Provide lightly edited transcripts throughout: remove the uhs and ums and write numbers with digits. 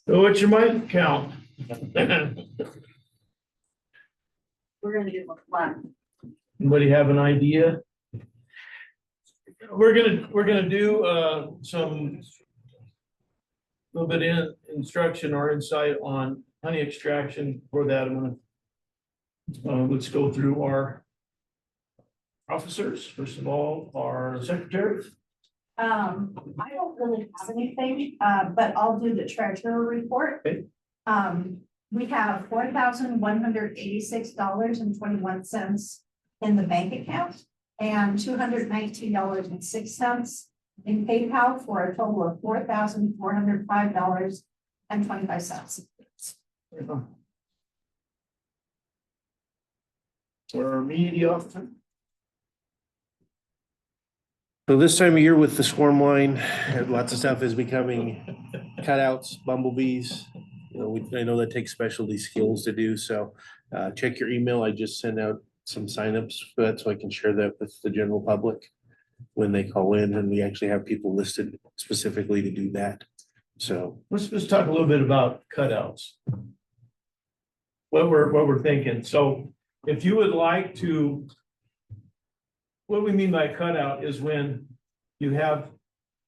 So what's your mic count? We're gonna do one. Anybody have an idea? We're gonna do some little bit in instruction or insight on honey extraction. For that, I'm gonna let's go through our officers. First of all, our secretary. I don't really have anything, but I'll do the treasurer report. Okay. We have $4,186.21 in the bank account and $219.06 in PayPal for a total of $4,405.25. Our media officer. So this time of year with the swarm line, lots of stuff is becoming cutouts, bumblebees. You know, I know that takes specialty skills to do, so check your email. I just sent out some signups for that so I can share that with the general public when they call in, and we actually have people listed specifically to do that. So Let's just talk a little bit about cutouts. What we're thinking. So if you would like to, what we mean by cutout is when you have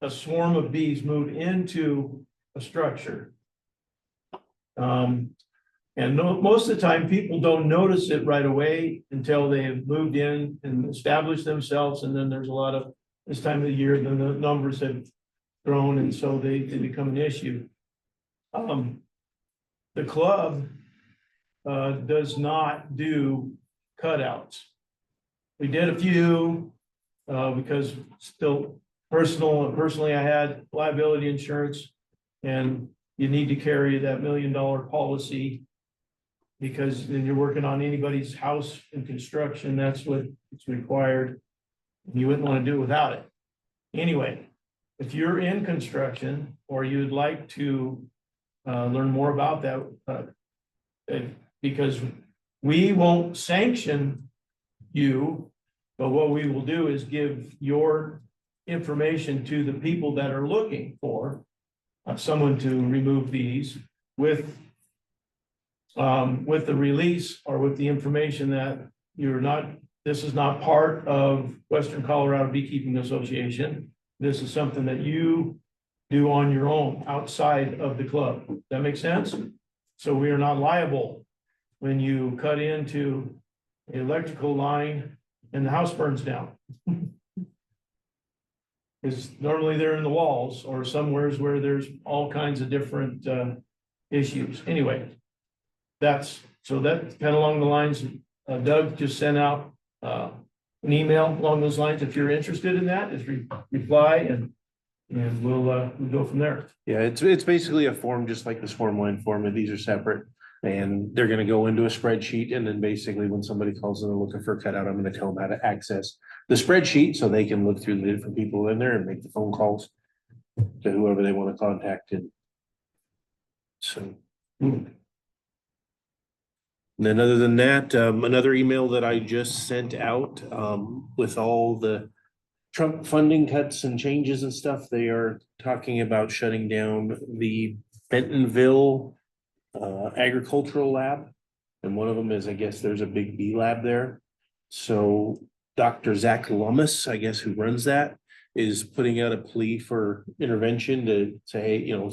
a swarm of bees move into a structure. Most of the time, people don't notice it right away until they have moved in and established themselves, and then there's a lot of, this time of the year, then the numbers have grown, and so they become an issue. The club does not do cutouts. We did a few because still personally, I had liability insurance, and you need to carry that $1 million policy because then you're working on anybody's house in construction. That's what it's required. You wouldn't want to do it without it. Anyway, if you're in construction or you'd like to learn more about that, because we won't sanction you, but what we will do is give your information to the people that are looking for someone to remove these with the release or with the information that you're not, this is not part of Western Colorado Beekeeping Association. This is something that you do on your own outside of the club. That makes sense? So we are not liable when you cut into an electrical line and the house burns down. Because normally they're in the walls or somewheres where there's all kinds of different issues. Anyway, that's kind of along the lines. Doug just sent out an email along those lines. If you're interested in that, just reply and we'll go from there. yeah, it's basically a form just like the swarm line form, and these are separate. And they're gonna go into a spreadsheet, and then basically when somebody calls in and looking for a cutout, I'm gonna tell them how to access the spreadsheet so they can look through the different people in there and make the phone calls to whoever they want to contact. And so. And then other than that, another email that I just sent out with all the Trump funding cuts and changes and stuff, they are talking about shutting down the Bentonville agricultural lab. And one of them is, I guess there's a big bee lab there. So Dr. Zach Lummis, I guess, who runs that, is putting out a plea for intervention to say, hey, you know,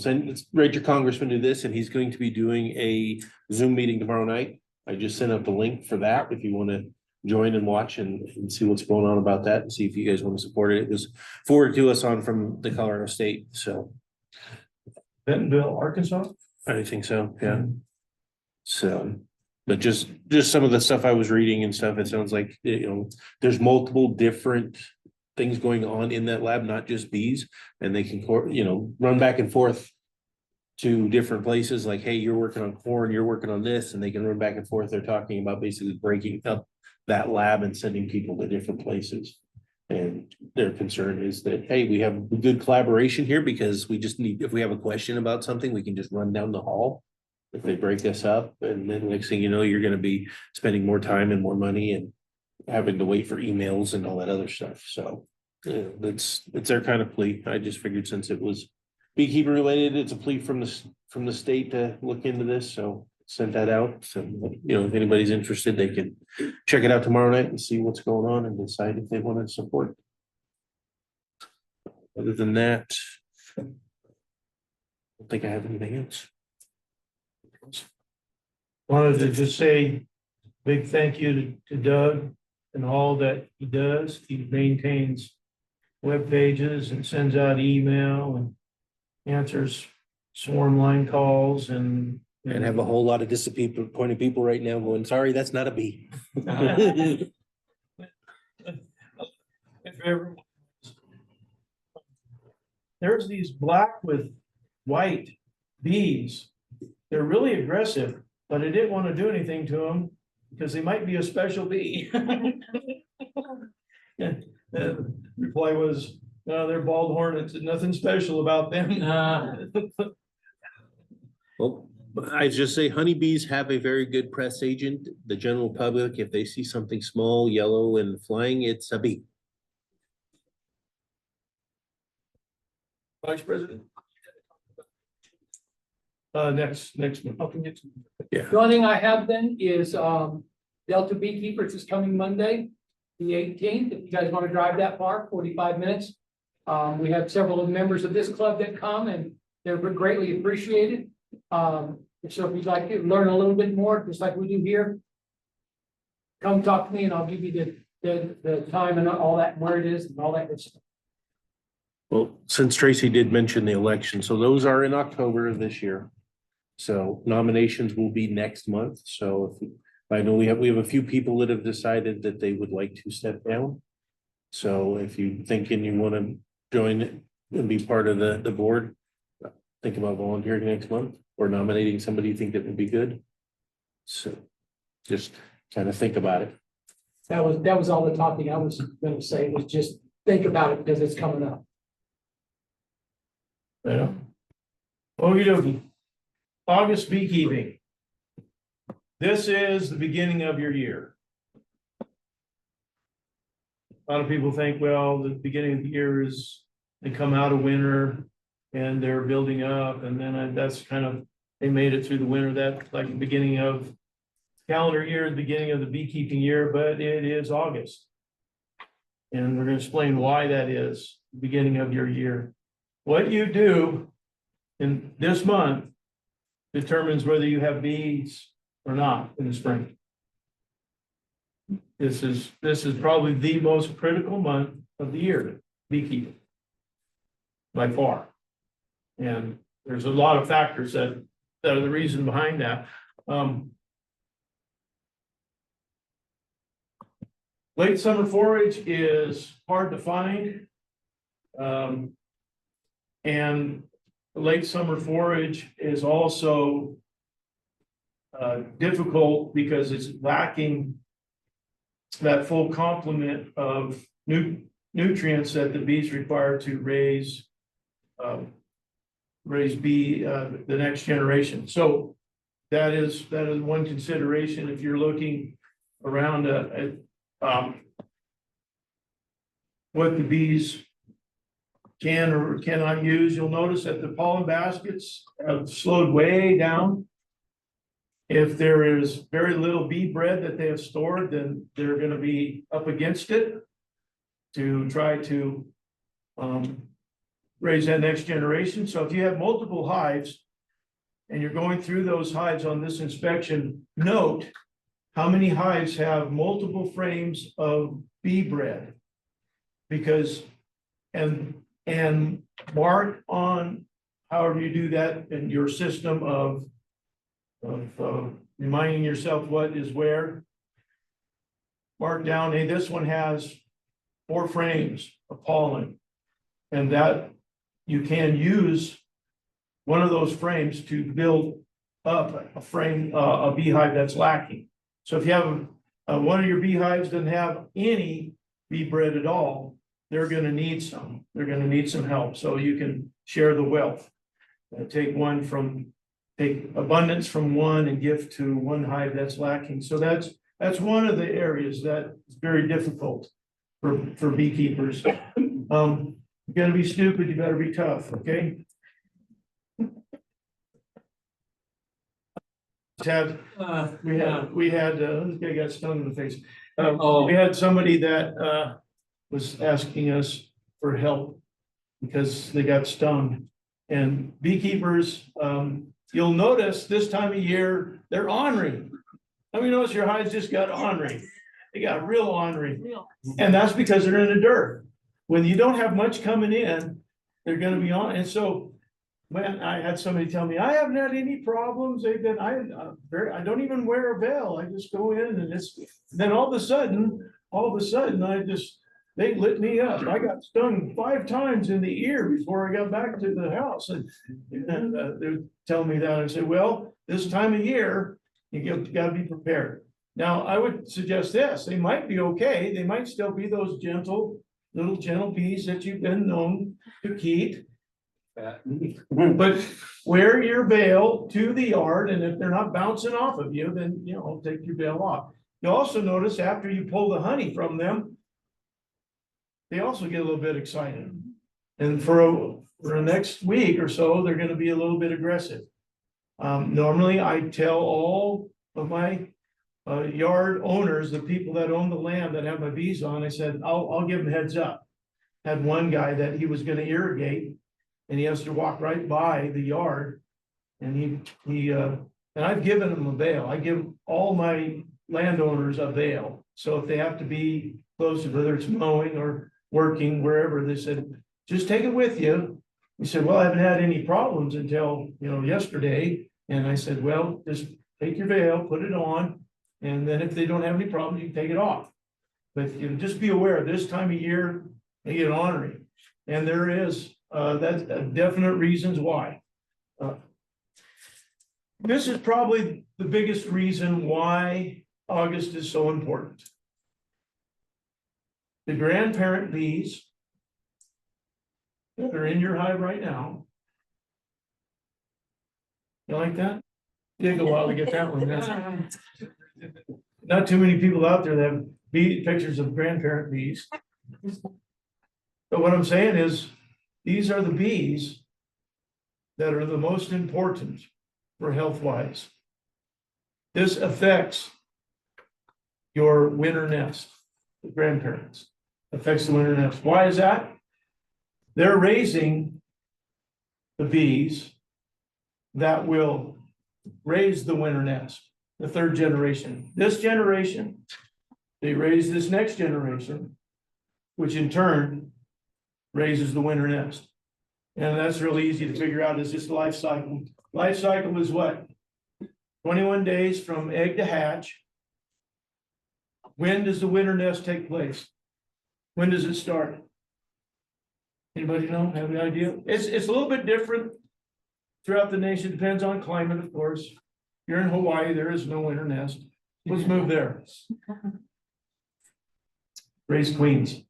write your congressman to this, and he's going to be doing a Zoom meeting tomorrow night. I just sent out the link for that if you want to join and watch and see what's going on about that and see if you guys want to support it. It was forwarded to us from the Colorado State, so. Bentonville, Arkansas? I think so, yeah. So, but just some of the stuff I was reading and stuff, it sounds like, you know, there's multiple different things going on in that lab, not just bees, and they can, you know, run back and forth to different places, like, hey, you're working on corn, you're working on this, and they can run back and forth. They're talking about basically breaking up that lab and sending people to different places. And their concern is that, hey, we have good collaboration here because we just need, if we have a question about something, we can just run down the hall. If they break this up, and then next thing you know, you're gonna be spending more time and more money and having to wait for emails and all that other stuff. So yeah, it's their kind of plea. I just figured since it was beekeeper related, it's a plea from from the state to look into this, so sent that out. So, if anybody's interested, they can check it out tomorrow night and see what's going on and decide if they want to support. Other than that, I don't think I have anything else. Wanted to just say big thank you to Doug and all that he does. He maintains web pages and sends out email and answers swarm line calls and. And have a whole lot of disappointed people right now going, sorry, that's not a bee. If ever- There's these black with white bees. They're really aggressive, but I didn't want to do anything to them because they might be a special bee. And the reply was, no, they're bald hornets and nothing special about them. Well, I just say honeybees have a very good press agent. The general public, if they see something small, yellow and flying, it's a bee. Vice President. Next one. How can you? The only thing I have then is, Delta Beekeepers is coming Monday, the 18th. If you guys want to drive that far, 45 minutes. We have several members of this club that come and they're greatly appreciated. So if you'd like to learn a little bit more, just like we do here, come talk to me and I'll give you the time and all that, where it is and all that good stuff. Well, since Tracy did mention the election, so those are in October of this year. So nominations will be next month. So if, I know we have a few people that have decided that they would like to step down. So if you thinking you want to join it and be part of the board, think about volunteering next month or nominating somebody you think that would be good. So just kind of think about it. That was all the talking I was going to say, was just think about it because it's coming up. Yeah. Okey dokey. August beekeeping. This is the beginning of your year. A lot of people think, well, the beginning of the year is they come out of winter and they're building up, and then that's kind of, they made it through the winter. That's like the beginning of calendar year, the beginning of the beekeeping year, but it is August. And we're going to explain why that is the beginning of your year. What you do in this month determines whether you have bees or not in the spring. This is probably the most critical month of the year, beekeeping. By far. And there's a lot of factors that are the reason behind that. Late summer forage is hard to find. And late summer forage is also difficult because it's lacking that full complement of nutrients that the bees require to raise bee the next generation. So that is one consideration if you're looking around at what the bees can or cannot use. You'll notice that the pollen baskets have slowed way down. If there is very little bee bread that they have stored, then they're going to be up against it to try to raise that next generation. So if you have multiple hives and you're going through those hives on this inspection, note how many hives have multiple frames of bee bread. Because, and mark on however you do that in your system of reminding yourself what is where. Mark down, hey, this one has 4 frames of pollen, and that you can use one of those frames to build up a frame, a beehive that's lacking. So if you have one of your beehives doesn't have any bee bread at all, they're going to need some. They're going to need some help. So you can share the wealth. Take abundance from one and give to one hive that's lacking. So that's one of the areas that is very difficult for beekeepers. You're going to be stupid. You better be tough. Okay. Had, we had, this guy got stung in the face. Oh. We had somebody that, was asking us for help because they got stung. And beekeepers, you'll notice this time of year, they're ornery. I mean, notice your hives just got ornery. They got real ornery. And that's because they're in the dirt. When you don't have much coming in, they're gonna be on. And so when I had somebody tell me, I haven't had any problems, they've been, I don't even wear a veil, I just go in and then all of a sudden, they lit me up. I got stung 5 times in the ear before I got back to the house and they're telling me that. I said, well, this time of year, you gotta be prepared. Now, I would suggest this, they might be okay, they might still be those little gentle bees that you've been known to keep. But wear your veil to the yard, and if they're not bouncing off of you, then, take your veil off. You'll also notice after you pull the honey from them, they also get a little bit excited. And for the next week or so, they're gonna be a little bit aggressive. Normally, I tell all of my yard owners, the people that own the land that have my bees on, I said, I'll give them heads up. Had one guy that he was gonna irrigate, and he has to walk right by the yard. And and I've given him a veil. I give all my landowners a veil. So if they have to be close, whether it's mowing or working, wherever, they said, just take it with you. He said, well, I haven't had any problems until, yesterday. And I said, well, just take your veil, put it on. And then if they don't have any problems, you can take it off. But just be aware, this time of year, they get ornery. And there is that's definite reasons why. This is probably the biggest reason why August is so important. The grandparent bees that are in your hive right now. You like that? Take a while to get that one. Not too many people out there that have pictures of grandparent bees. But what I'm saying is, these are the bees that are the most important for health-wise. This affects your winter nest, the grandparents, affects the winter nest. Why is that? They're raising the bees that will raise the winter nest, the 3rd generation. This generation, they raise this next generation, which in turn raises the winter nest. And that's really easy to figure out, is just life cycle. Life cycle is what? 21 days from egg to hatch. When does the winter nest take place? When does it start? Anybody know? Have any idea? It's a little bit different throughout the nation. Depends on climate, of course. You're in Hawaii, there is no winter nest. Let's move there. Raise queens.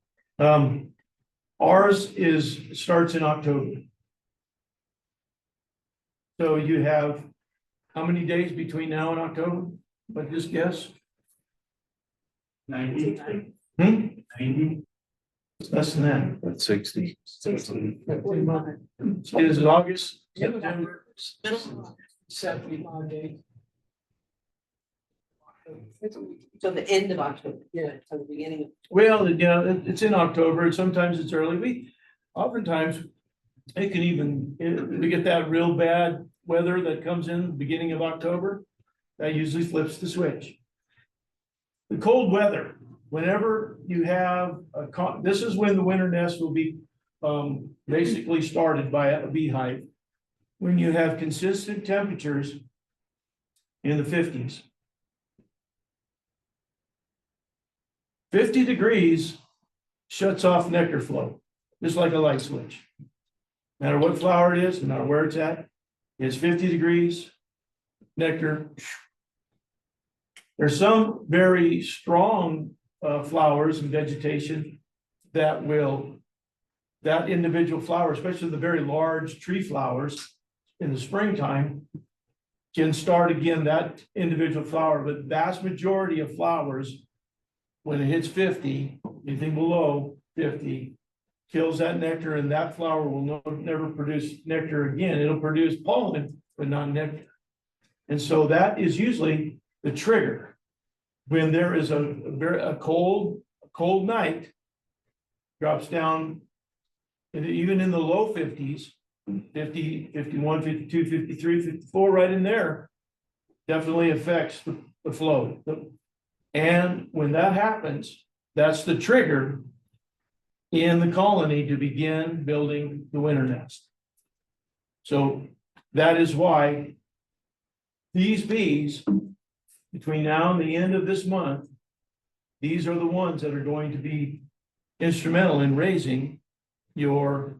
Ours starts in October. So you have how many days between now and October? But just guess. 90. 90. Less than that. That's 60. Is it August? September. 75 days. So the end of October, so the beginning of. Well, it's in October, and sometimes it's early. Oftentimes, it can even, we get that real bad weather that comes in the beginning of October, that usually flips the switch. The cold weather, whenever you have this is when the winter nest will be basically started by a beehive. When you have consistent temperatures in the 50s. 50 degrees shuts off nectar flow, just like a light switch. No matter what flower it is, no matter where it's at, it's 50 degrees, nectar. There's some very strong flowers and vegetation that individual flower, especially the very large tree flowers in the springtime, can start again that individual flower, but vast majority of flowers, when it hits 50, anything below 50, kills that nectar, and that flower will never produce nectar again. It'll produce pollen, but not nectar. And so that is usually the trigger. When there is a cold night, drops down, and even in the low 50s, 50, 51, 52, 53, 54, right in there, definitely affects the flow. And when that happens, that's the trigger in the colony to begin building the winter nest. So that is why these bees, between now and the end of this month, these are the ones that are going to be instrumental in raising your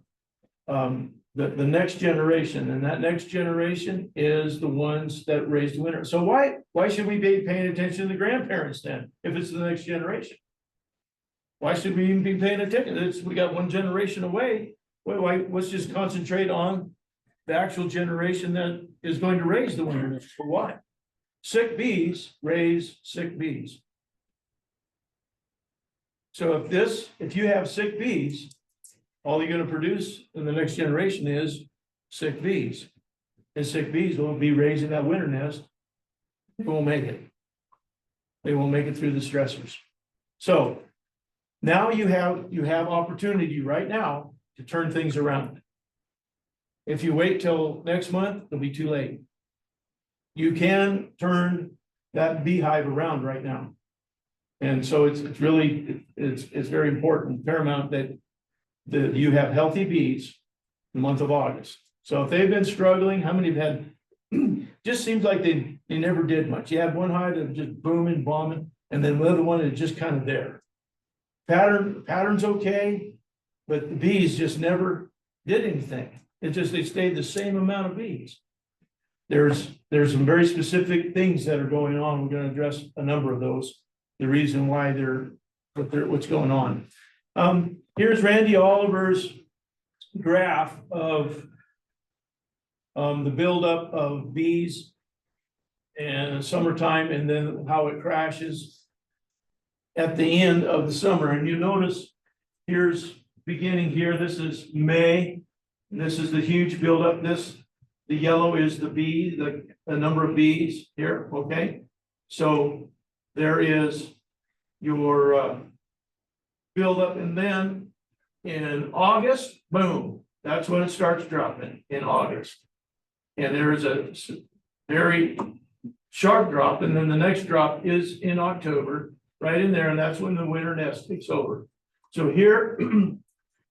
the next generation, and that next generation is the ones that raise the winter. So why should we be paying attention to the grandparents then, if it's the next generation? Why should we even be paying attention? We got one generation away. Let's just concentrate on the actual generation that is going to raise the winter. For why? Sick bees raise sick bees. So if you have sick bees, all you're gonna produce in the next generation is sick bees. And sick bees will be raising that winter nest. They won't make it. They won't make it through the stressors. So now you have opportunity right now to turn things around. If you wait till next month, it'll be too late. You can turn that beehive around right now. And so it's really very important, paramount, that you have healthy bees in the month of August. So if they've been struggling, how many have had, just seems like they never did much. You had one hive that was just booming, bombing, and then the other one is just kind of there. Pattern's okay, but the bees just never did anything. They stayed the same amount of bees. There's some very specific things that are going on. We're going to address a number of those. The reason why what's going on. Here's Randy Oliver's graph of the buildup of bees and summertime, and then how it crashes at the end of the summer. And you notice here's beginning here. This is May. This is the huge buildup. The yellow is the bee, the number of bees here. Okay, so there is your buildup, and then in August, boom, that's when it starts dropping in August. And there is a very sharp drop, and then the next drop is in October, right in there, and that's when the winter nest takes over. So here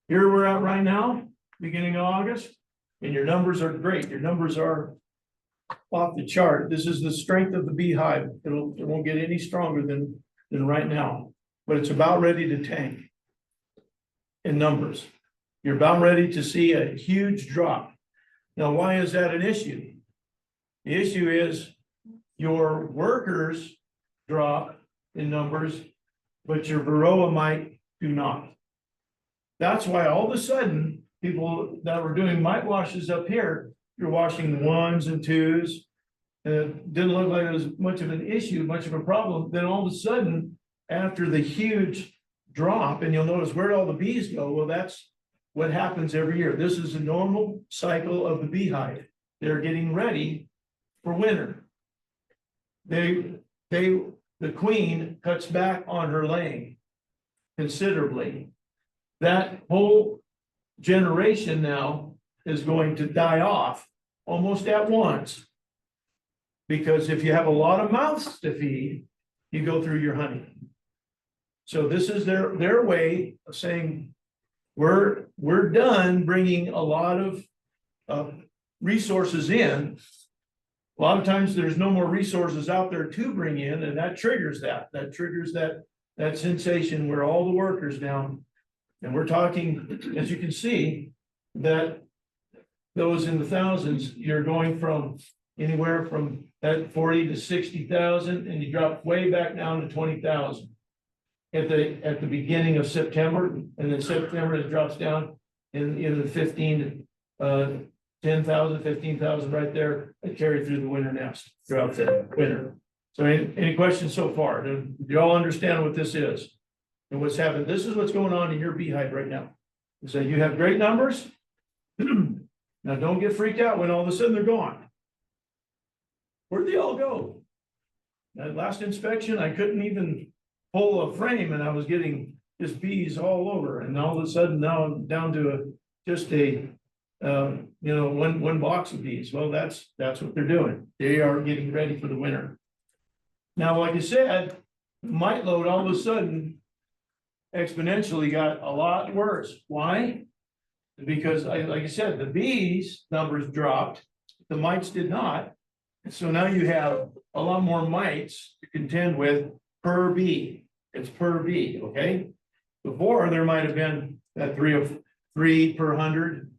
we're at right now, beginning of August, and your numbers are great. Your numbers are off the chart. This is the strength of the beehive. It won't get any stronger than right now, but it's about ready to tank in numbers. You're about ready to see a huge drop. Now, why is that an issue? The issue is your workers drop in numbers, but your varroa mite do not. That's why all of a sudden, people that were doing mite washes up here, you're washing ones and twos, and it didn't look like it was much of an issue, much of a problem. Then all of a sudden, after the huge drop, and you'll notice where all the bees go, well, that's what happens every year. This is a normal cycle of the beehive. They're getting ready for winter. The queen cuts back on her laying considerably. That whole generation now is going to die off almost at once. Because if you have a lot of mouths to feed, you go through your honey. So this is their way of saying, we're done bringing a lot of resources in. A lot of times there's no more resources out there to bring in, and that triggers that sensation where all the workers down, and we're talking, as you can see, that those in the thousands, you're going from anywhere from that 40 to 60,000, and you drop way back down to 20,000 at the beginning of September, and then September it drops down in the 15 to 10,000, 15,000 right there, that carry through the winter nest throughout the winter. So any questions so far? Do you all understand what this is and what's happening? This is what's going on in your beehive right now. So you have great numbers. Now don't get freaked out when all of a sudden they're gone. where'd they all go? That last inspection, I couldn't even pull a frame and I was getting just bees all over, and all of a sudden now I'm down to just a. One box of bees. Well, that's what they're doing. They are getting ready for the winter. Now, like I said, mite load all of a sudden exponentially got a lot worse. Why? Because like I said, the bees numbers dropped, the mites did not. And so now you have a lot more mites to contend with per bee. It's per bee, okay? Before there might have been that three per 100.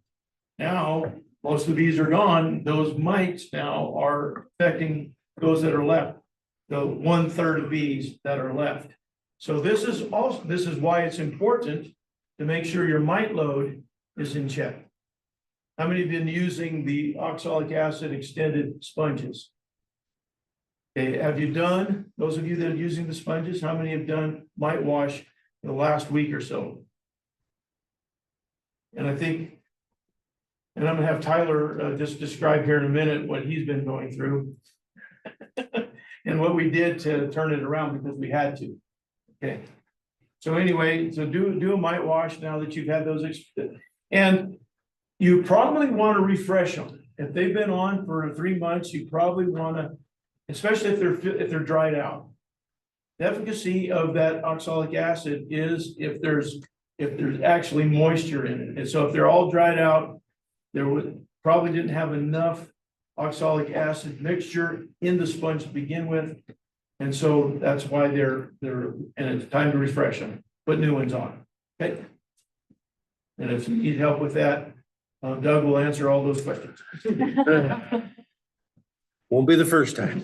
Now, most of these are gone. Those mites now are affecting those that are left. The 1/3 of bees that are left. So this is why it's important to make sure your mite load is in check. How many have been using the oxalic acid extended sponges? Okay, have you done, those of you that are using the sponges, how many have done mite wash in the last week or so? And I think, and I'm gonna have Tyler just describe here in a minute what he's been going through. And what we did to turn it around because we had to. Okay. So anyway, so do a mite wash now that you've had those. And you probably want to refresh them. If they've been on for 3 months, you probably want to, especially if they're dried out. The efficacy of that oxalic acid is if there's actually moisture in it. And so if they're all dried out, probably didn't have enough oxalic acid mixture in the sponge to begin with. And so that's why and it's time to refresh them, put new ones on, okay? And if you need help with that, Doug will answer all those questions. Won't be the first time.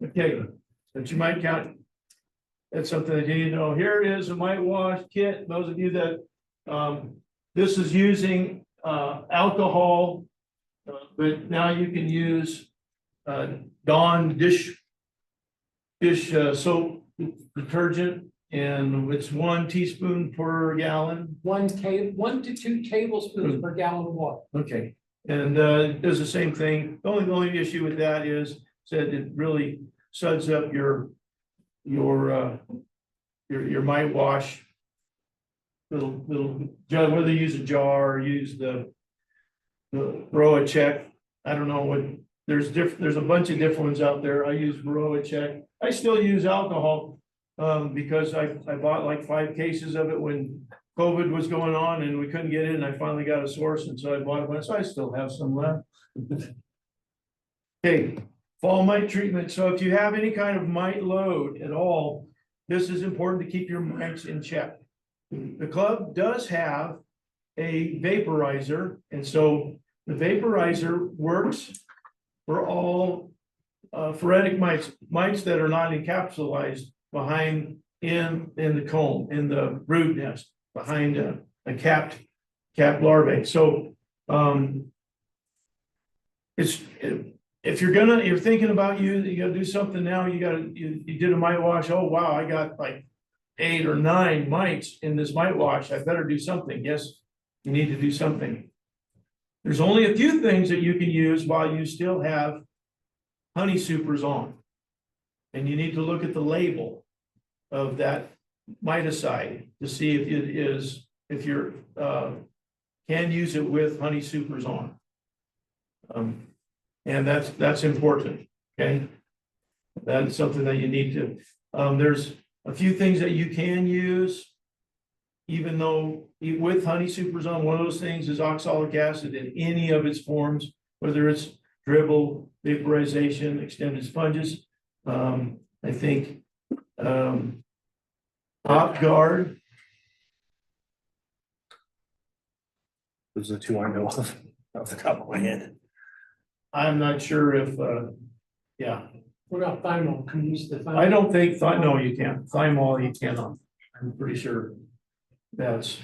Okay, but you might count. That's something that you need to know. Here is a mite wash kit. Those of you that, this is using alcohol, but now you can use Dawn dish soap detergent, and it's 1 teaspoon per gallon. 1 to 2 tablespoons per gallon of water. Okay, and it does the same thing. The only issue with that is that it really suds up your mite wash. Little jar, whether you use a jar or use the Varroa check. I don't know what, there's a bunch of different ones out there. I use Varroa check. I still use alcohol because I bought like 5 cases of it when COVID was going on and we couldn't get it, and I finally got a source, and so I bought a bunch. So I still have some left. Okay, fall mite treatment. So if you have any kind of mite load at all, this is important to keep your mites in check. The club does have a vaporizer, and so the vaporizer works for all phoretic mites that are not encapsulated behind in the comb, in the brood nest, behind a capped larvae. So if you're thinking about you gotta do something now, you did a mite wash. Oh wow, I got like 8 or 9 mites in this mite wash. I better do something. Yes, you need to do something. There's only a few things that you can use while you still have honey supers on. And you need to look at the label of that miticide to see if it is, if you're can use it with honey supers on. And that's important, okay? That's something that you need to, there's a few things that you can use, even though with honey supers on. One of those things is oxalic acid in any of its forms, whether it's dribble, vaporization, extended sponges. I think Top Guard. Those are the 2 I know off the top of my head. I'm not sure if, yeah, What about thymol? Can you use the thymol? I don't think, no, you can't. Thymol, you cannot. I'm pretty sure that's,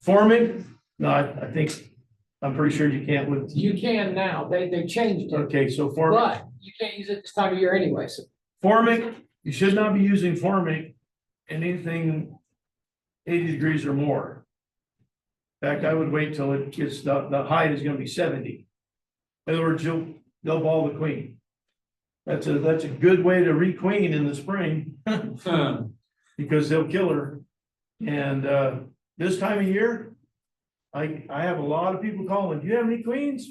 Formic, no, I think, I'm pretty sure you can't with, You can now. They changed it, okay, so Formic. but you can't use it this time of year anyway. So Formic, you should not be using Formic in anything 80 degrees or more. In fact, I would wait till it gets, the height is gonna be 70. In other words, they'll ball the queen. That's a good way to requeen in the spring. Because they'll kill her. And this time of year, I have a lot of people calling, do you have any queens?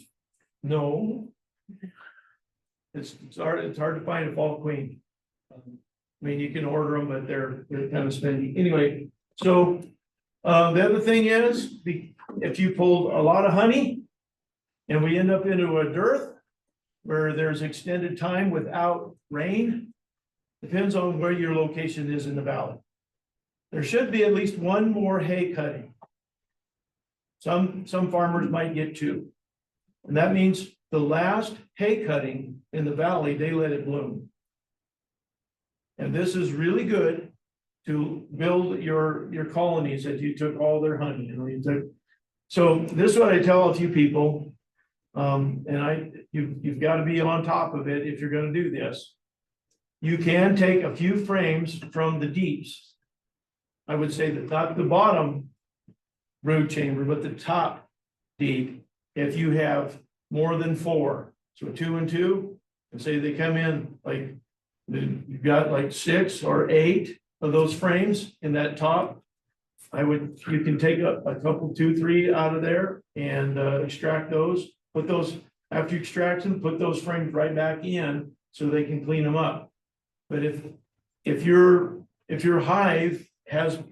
No. It's hard to find a fall queen. I mean, you can order them, but they're kind of spendy. Anyway, so the other thing is, if you pulled a lot of honey and we end up into a dearth where there's extended time without rain, depends on where your location is in the valley. There should be at least one more hay cutting. Some farmers might get two. And that means the last hay cutting in the valley, they let it bloom. And this is really good to build your colonies that you took all their honey. So this is what I tell a few people. You've got to be on top of it if you're going to do this. You can take a few frames from the deeps. I would say that not the bottom brood chamber, but the top deep. If you have more than 4, so 2 and 2, and say they come in like, you've got like 6 or 8 of those frames in that top. You can take a couple, 2, 3 out of there and extract those, put those, after you extract them, put those frames right back in so they can clean them up. But if your hive hasn't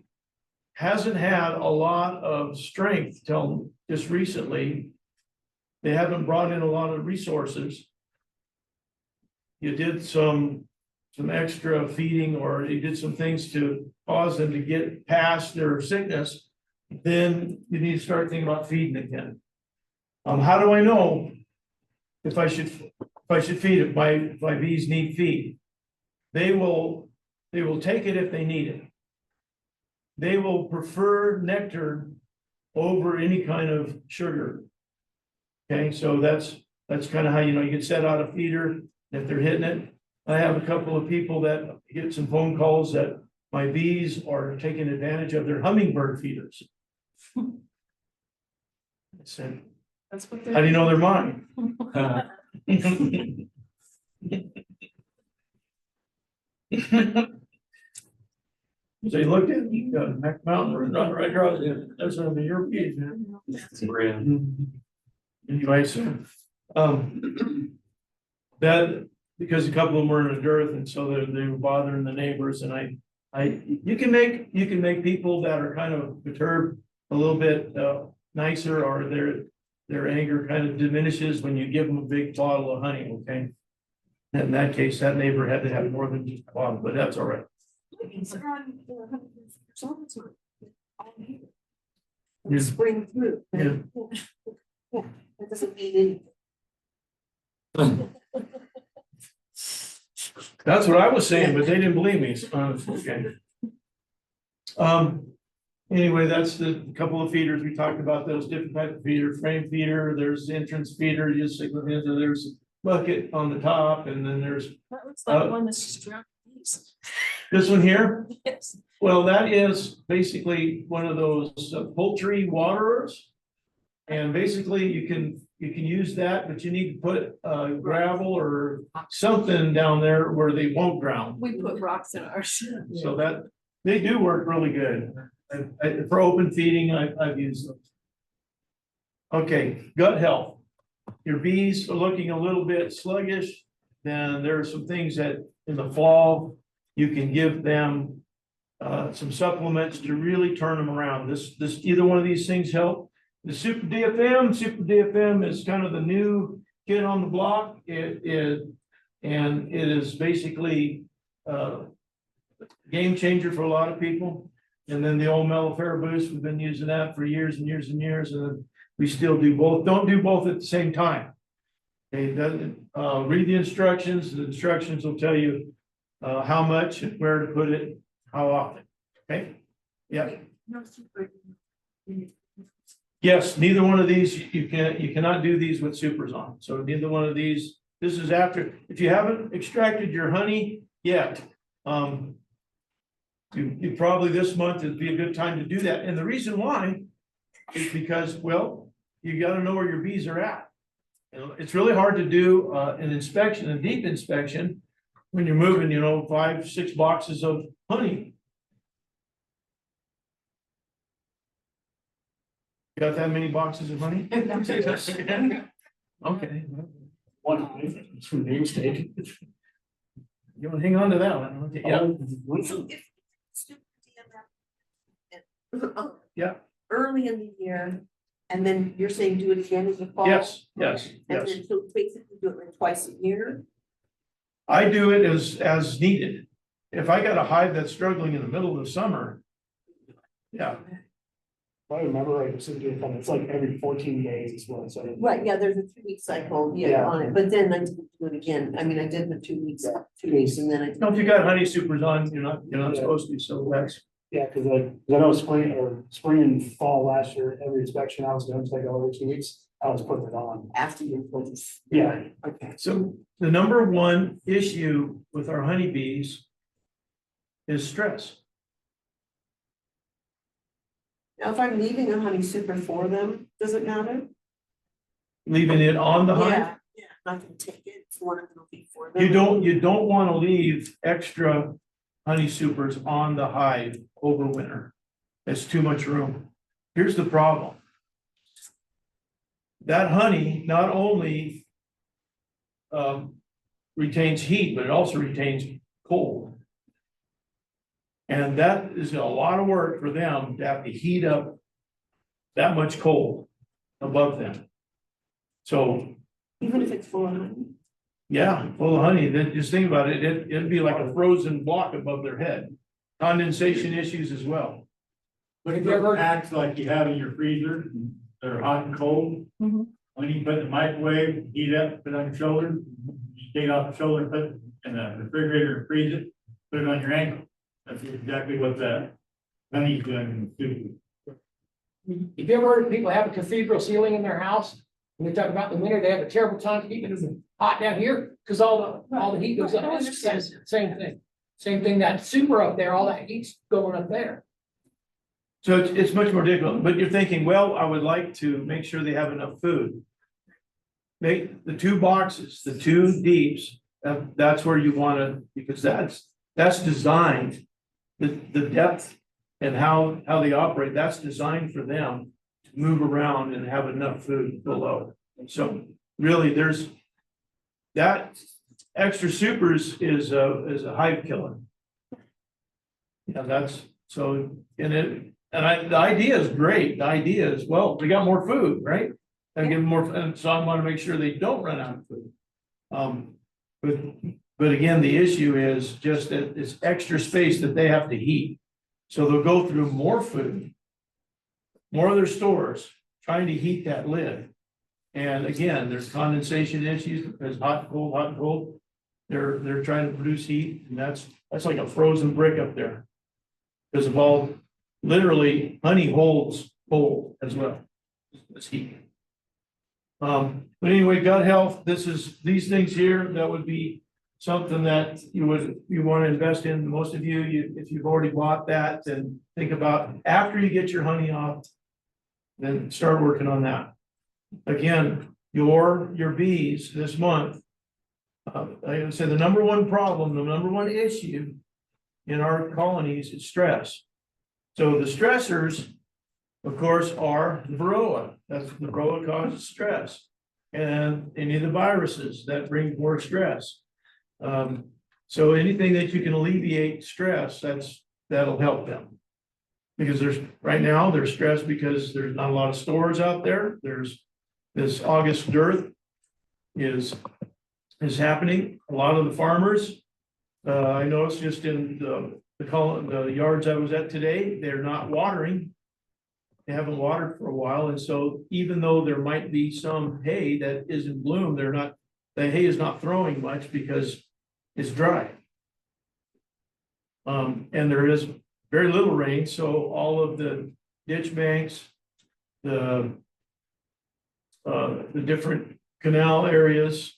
had a lot of strength till just recently, they haven't brought in a lot of resources. You did some extra feeding, or you did some things to cause them to get past their sickness, then you need to start thinking about feeding again. How do I know if I should feed it? If my bees need feed? They will take it if they need it. They will prefer nectar over any kind of sugar. Okay, so that's kind of how you get set out a feeder if they're hitting it. I have a couple of people that get some phone calls that my bees are taking advantage of their hummingbird feeders. I said, That's what how do you know they're mine? So you looked at, you got a Mac Mountain right across there. That's one of your bees, man. Anyway, so, that, because a couple of them were in a dearth, and so they were bothering the neighbors, and you can make people that are kind of perturbed a little bit nicer, or their anger kind of diminishes when you give them a big bottle of honey, okay? In that case, that neighbor had to have more than just a bottle, but that's all right. Yeah. Spring through. Yeah. Yeah, that doesn't mean anything. That's what I was saying, but they didn't believe me, so okay. Anyway, that's the couple of feeders. We talked about those different types of feeder, frame feeder, there's entrance feeder, you just stick it into, there's a bucket on the top, and then there's That looks like one that's just around these. this one here. Yes. Well, that is basically one of those poultry waterers. And basically you can use that, but you need to put gravel or something down there where they won't drown. We put rocks in ours. So that, they do work really good. For open feeding, I've used them. Okay, gut health. Your bees are looking a little bit sluggish, then there are some things that in the fall, you can give them some supplements to really turn them around. Either one of these things help. The Super DFM is kind of the new kid on the block. It is basically game changer for a lot of people. And then the old Mellifera Boost, we've been using that for years and years and years, and we still do both. Don't do both at the same time. Okay, read the instructions. The instructions will tell you how much and where to put it, how often. Okay, yeah. Yes, neither one of these, you cannot do these with supers on. So neither one of these, this is after, if you haven't extracted your honey yet, you probably this month would be a good time to do that. And the reason why is because, well, you got to know where your bees are at. You know, it's really hard to do an inspection, a deep inspection, when you're moving, 5, 6 boxes of honey. Got that many boxes of honey? Okay. One hive, it's from name mistake. You want to hang on to that one? Okay, yeah, So if. Yeah. Early in the year, and then you're saying do it again in the fall? yes, yes, And yes. then so basically do it like twice a year? I do it as needed. If I got a hive that's struggling in the middle of the summer. Yeah, If I remember right, it's like every 14 days is what, so. Right, yeah, there's a 2-week cycle, yeah, Yeah. on it, but then I didn't do it again, I mean, I did the 2 weeks, 2 days, and then I. if you got honey supers on, you're not supposed to, so that's. Yeah, cause I know spring and fall last year, every inspection I was doing, it's like every 2 weeks, I was putting it on. After you put this. Yeah. Okay. So the number one issue with our honeybees is stress. Now, if I'm leaving a honey super for them, does it matter? Leaving it on the hive, Yeah, I'm not gonna take it, it's one of them before them. you don't want to leave extra honey supers on the hive over winter. It's too much room. Here's the problem. That honey not only retains heat, but it also retains cold. And that is a lot of work for them to have to heat up that much cold above them. So, Even if it's full of honey. yeah, full of honey, then just think about it, it'd be like a frozen block above their head. Condensation issues as well. Look at the packs like you have in your freezer, they're hot and cold. Mhm. When you put it in the microwave, heat it up, put it on your shoulder, you take it off the shoulder, put it in the refrigerator, and freeze it, put it on your ankle. That's exactly what that honey's doing in the soup. If you ever heard of people have a cathedral ceiling in their house, and they talk about the winter, they have a terrible time keeping it hot down here, because all the heat goes up, it's the same thing. Same thing, that super up there, all that heat's going up there. So it's much more difficult, but you're thinking, well, I would like to make sure they have enough food. Make the 2 boxes, the 2 deeps, that's where you wanna, because that's designed. The depth and how they operate, that's designed for them to move around and have enough food below. So really, there's that extra supers is a hive killer. Yeah, that's so, the idea is great. The idea is, well, we got more food, right? And give them more, and so I want to make sure they don't run out of food. But again, the issue is just that it's extra space that they have to heat. So they'll go through more food, more of their stores, trying to heat that lid. And again, there's condensation issues because hot, and cold. They're trying to produce heat, and that's like a frozen brick up there. Because of all, literally, honey holds cold as well as heat. But anyway, gut health, these things here, that would be something that you want to invest in. Most of you, if you've already bought that, then think about after you get your honey off, then start working on that. Again, your bees this month. Like I said, the number one problem, the number one issue in our colonies is stress. So the stressors, of course, are the varroa. The varroa causes stress. And any of the viruses that bring more stress. So anything that you can alleviate stress, that'll help them. Because right now they're stressed because there's not a lot of stores out there. There's this August dearth is happening. A lot of the farmers, I noticed just in the yards I was at today, they're not watering. They haven't watered for a while, and so even though there might be some hay that is in bloom, the hay is not throwing much because it's dry. And there is very little rain, so all of the ditch banks, the different canal areas.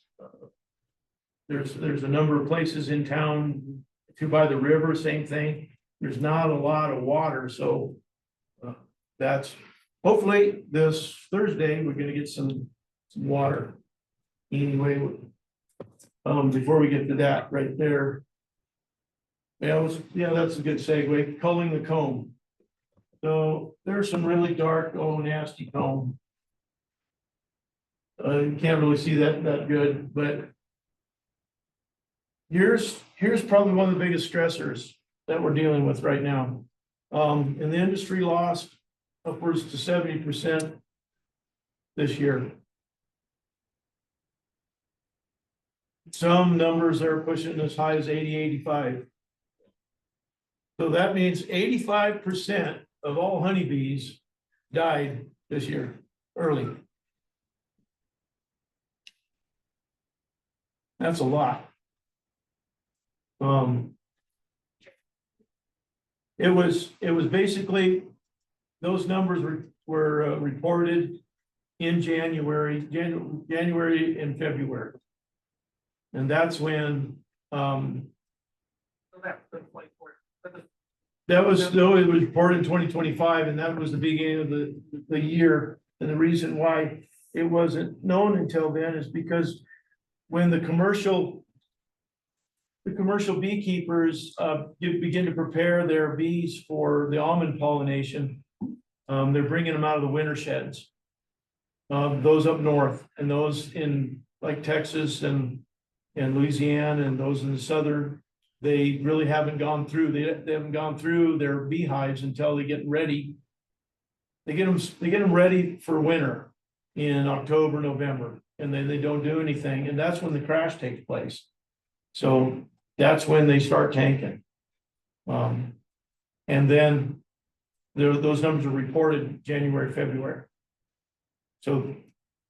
There's a number of places in town, to by the river, same thing. There's not a lot of water, so that's hopefully this Thursday, we're gonna get some water. Anyway, before we get to that right there. Yeah, that's a good segue, culling the comb. So there's some really dark, nasty comb. You can't really see that good, but here's probably one of the biggest stressors that we're dealing with right now. And the industry lost upwards to 70% this year. Some numbers are pushing as high as 80, 85. So that means 85% of all honeybees died this year, early. That's a lot. It was basically, those numbers were reported in January and February. And that's when, that was, though it was reported in 2025, and that was the beginning of the year. And the reason why it wasn't known until then is because when the commercial beekeepers begin to prepare their bees for the almond pollination, they're bringing them out of the winter sheds. Those up north and those in like Texas and Louisiana and those in the southern, they really haven't gone through. They haven't gone through their beehives until they get ready. They get them ready for winter in October, November, and then they don't do anything, and that's when the crash takes place. So that's when they start tanking. And then those numbers are reported January, February. So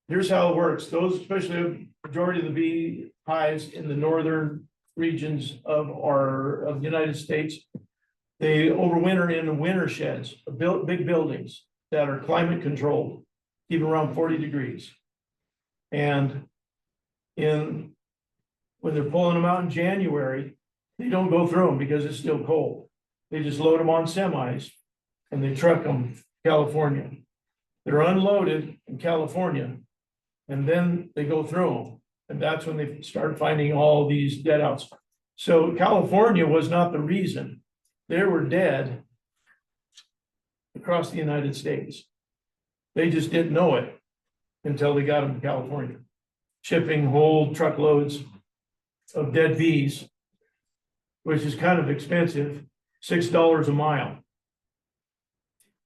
here's how it works. Those, especially a majority of the bee hives in the northern regions of the United States, they overwinter in the winter sheds, big buildings that are climate controlled, even around 40 degrees. And when they're pulling them out in January, they don't go through them because it's still cold. They just load them on semis and they truck them to California. They're unloaded in California, and then they go through them. And that's when they start finding all these dead outs. So California was not the reason. They were dead across the United States. They just didn't know it until they got them to California, shipping whole truckloads of dead bees, which is kind of expensive, $6 a mile.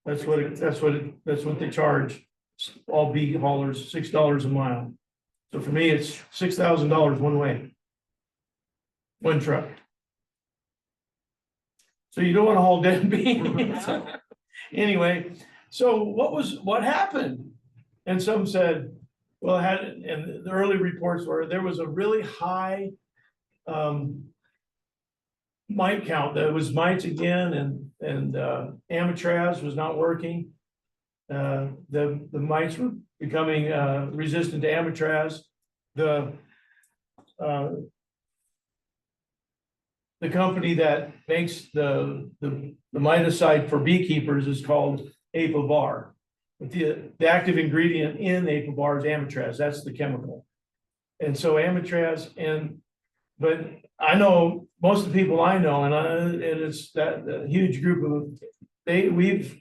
That's what they charge all bee haulers, $6 a mile. So for me, it's $6,000 one way, one truck. So you don't want to haul dead bees. Anyway, so what happened? And some said, well, and the early reports were there was a really high mite count. There was mites again, and Amitraz was not working. The mites were becoming resistant to Amitraz. The company that makes the miticide for beekeepers is called Apivar. The active ingredient in Apivar is Amitraz. That's the chemical. And so Amitraz, but I know most of the people I know, and it's that huge group of we've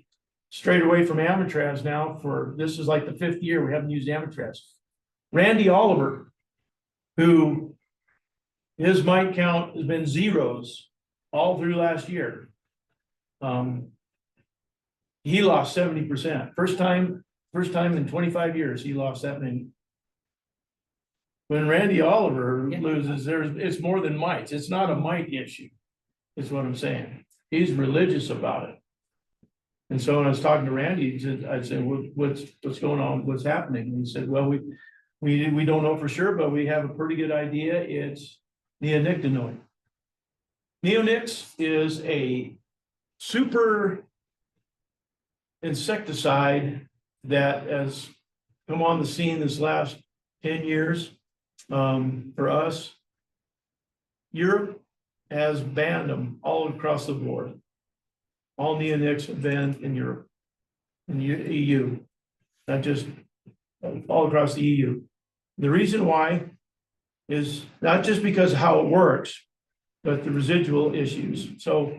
strayed away from Amitraz now this is like the 5th year we haven't used Amitraz. Randy Oliver, who his mite count has been zeros all through last year. He lost 70%. First time in 25 years, he lost that many. When Randy Oliver loses, it's more than mites. It's not a mite issue, is what I'm saying. He's religious about it. And so when I was talking to Randy, I said, what's going on? What's happening? And he said, well, we don't know for sure, but we have a pretty good idea. It's neonicotinoid. Neonics is a super insecticide that has come on the scene this last 10 years. For us, Europe has banned them all across the board. All neonics are banned in Europe, in the EU, not just all across the EU. The reason why is not just because of how it works, but the residual issues. So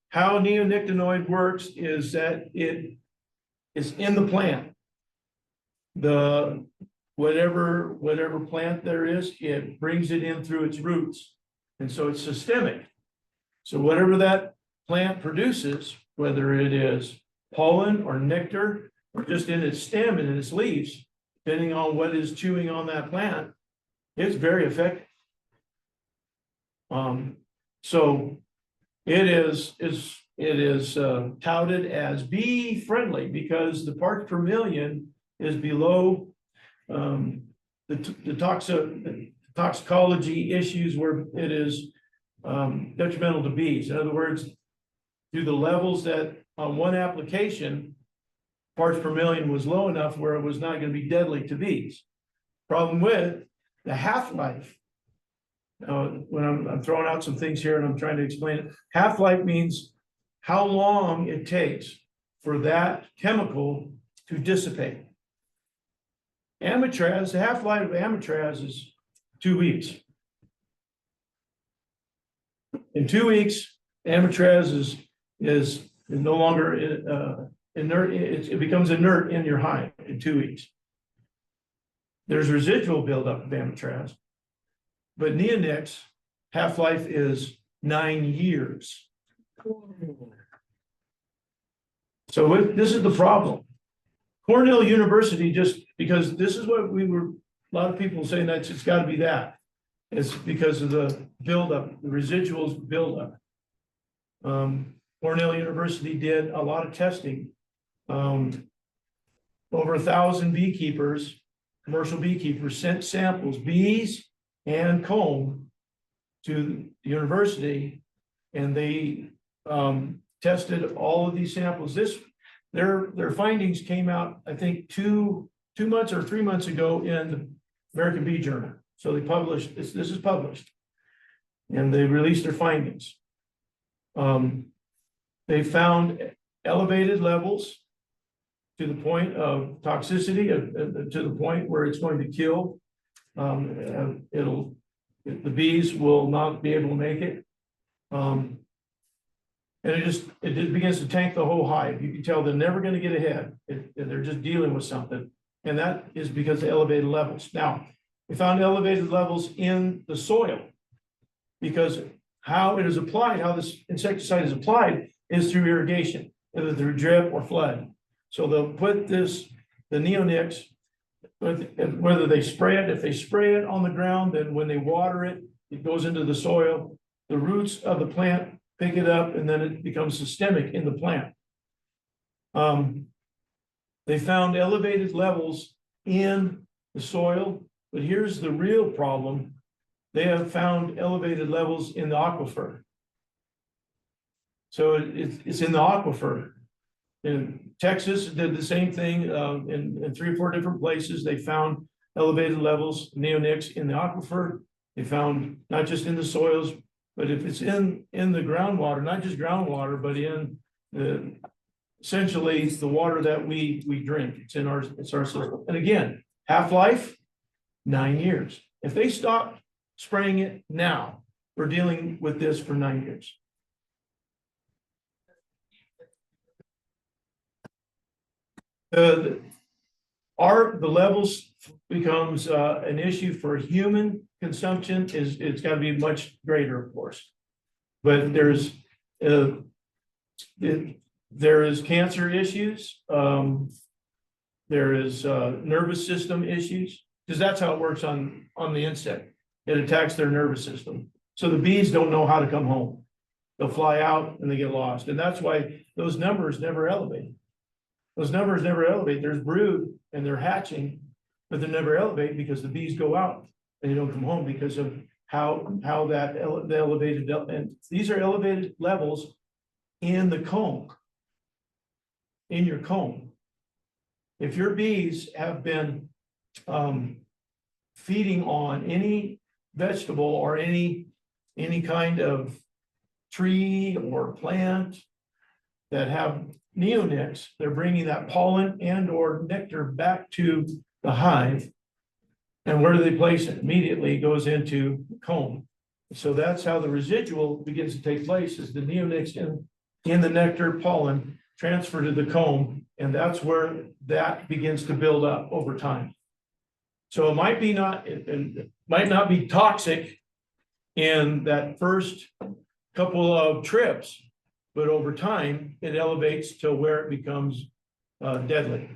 how neonicotinoid works is that it is in the plant. The whatever plant there is, it brings it in through its roots. And so it's systemic. So whatever that plant produces, whether it is pollen or nectar, or just in its stem and in its leaves, depending on what is chewing on that plant, it's very effective. So it is touted as bee friendly because the parts per million is below the toxicology issues where it is detrimental to bees. In other words, through the levels that on one application, parts per million was low enough where it was not going to be deadly to bees. Problem with the half-life. When I'm throwing out some things here and I'm trying to explain it, half-life means how long it takes for that chemical to dissipate. Amitraz, the half-life of Amitraz is 2 weeks. In 2 weeks, Amitraz is no longer inert. It becomes inert in your hive in 2 weeks. There's residual buildup of Amitraz, but Neonics half-life is 9 years. So this is the problem. Cornell University, just because this is what a lot of people saying that it's got to be that. It's because of the buildup, the residuals buildup. Cornell University did a lot of testing. Over 1,000 beekeepers, commercial beekeepers, sent samples, bees and comb, to the university, and they tested all of these samples. Their findings came out, I think, 2 months or 3 months ago in the American Bee Journal. So they published this. This is published, and they released their findings. They found elevated levels to the point of toxicity, to the point where it's going to kill. The bees will not be able to make it. And it just begins to tank the whole hive. You can tell they're never going to get ahead. They're just dealing with something. And that is because of elevated levels. Now, we found elevated levels in the soil because how it is applied, how this insecticide is applied is through irrigation, either through drip or flood. So they'll put the neonics, whether they spray it, if they spray it on the ground, then when they water it, it goes into the soil. The roots of the plant pick it up, and then it becomes systemic in the plant. They found elevated levels in the soil, but here's the real problem. They have found elevated levels in the aquifer. So it's in the aquifer. In Texas did the same thing in 3 or 4 different places. They found elevated levels, neonics in the aquifer. They found not just in the soils, but if it's in the groundwater, not just groundwater, but in essentially the water that we drink. It's our system. And again, half-life, 9 years. If they stop spraying it now, we're dealing with this for 9 years. The levels becomes an issue for human consumption. It's got to be much greater, of course, but there is cancer issues. There is nervous system issues, because that's how it works on the insect. It attacks their nervous system. So the bees don't know how to come home. They'll fly out and they get lost, and that's why those numbers never elevate. Those numbers never elevate. There's brood and they're hatching, but they never elevate because the bees go out and they don't come home because of how the elevated, and these are elevated levels in the comb, in your comb. If your bees have been feeding on any vegetable or any kind of tree or plant that have neonics, they're bringing that pollen and or nectar back to the hive. And where do they place it? Immediately it goes into comb. So that's how the residual begins to take place, is the neonics in the nectar pollen transfer to the comb, and that's where that begins to build up over time. So it might be not, it might not be toxic in that first couple of trips, but over time, it elevates to where it becomes deadly.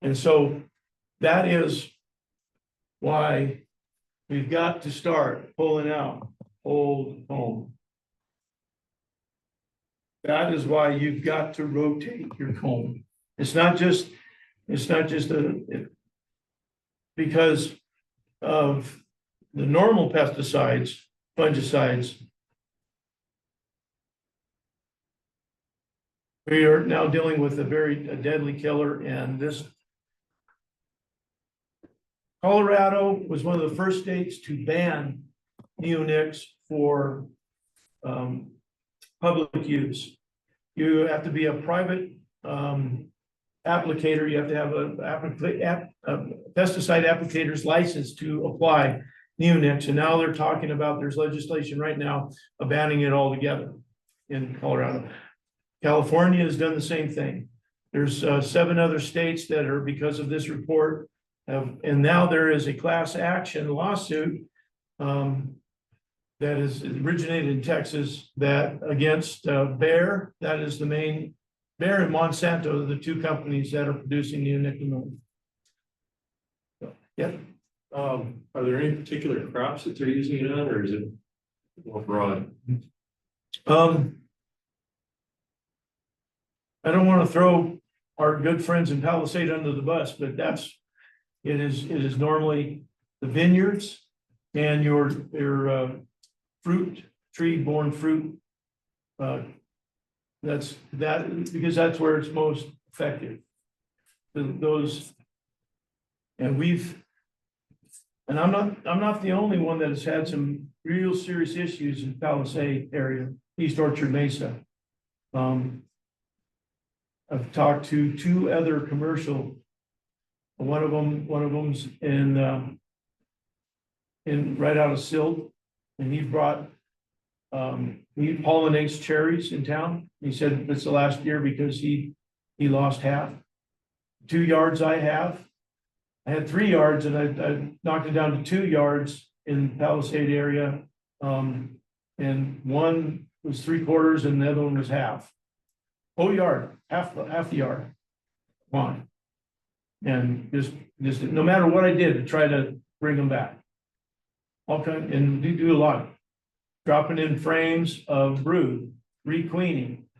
And so that is why we've got to start pulling out old comb. That is why you've got to rotate your comb. It's not just because of the normal pesticides, fungicides. We are now dealing with a deadly killer, and this Colorado was one of the first states to ban neonics for public use. You have to be a private applicator. You have to have a pesticide applicator's license to apply neonics. And now they're talking about, there's legislation right now banning it altogether in Colorado. California has done the same thing. There's 7 other states that are, because of this report, and now there is a class action lawsuit that is originated in Texas that against Bayer, that is the main, Bayer and Monsanto are the 2 companies that are producing neonicotinoid. So, yeah. Are there any particular crops that they're using it on, or is it more broad? I don't want to throw our good friends in Palisade under the bus, but it is normally the vineyards and your fruit, tree-borne fruit. Because that's where it's most effective. Those, and I'm not the only one that has had some real serious issues in Palisade area, East Orchard Mesa. I've talked to 2 other commercial. One of them's in right out of Silt, and he brought he pollinates cherries in town. He said it's the last year because he lost half. 2 yards I had 3 yards, and I knocked it down to 2 yards in Palisade area. And one was 3/4 and the other one was half. Whole yard, half the yard. Gone. And just no matter what I did to try to bring them back. Okay, and we do a lot. Dropping in frames of brood, requeening,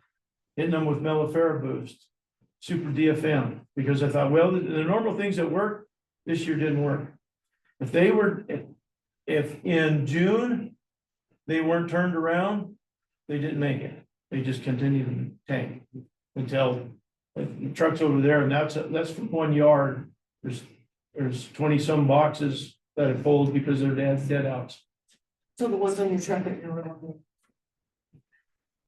hitting them with mellifera boost, super DFM, because I thought, well, the normal things that work this year didn't work. If in June they weren't turned around, they didn't make it. They just continued to tank until the truck's over there, and that's from 1 yard. There's 20 some boxes that have pulled because they're dead outs. So the ones on your truck that you're on.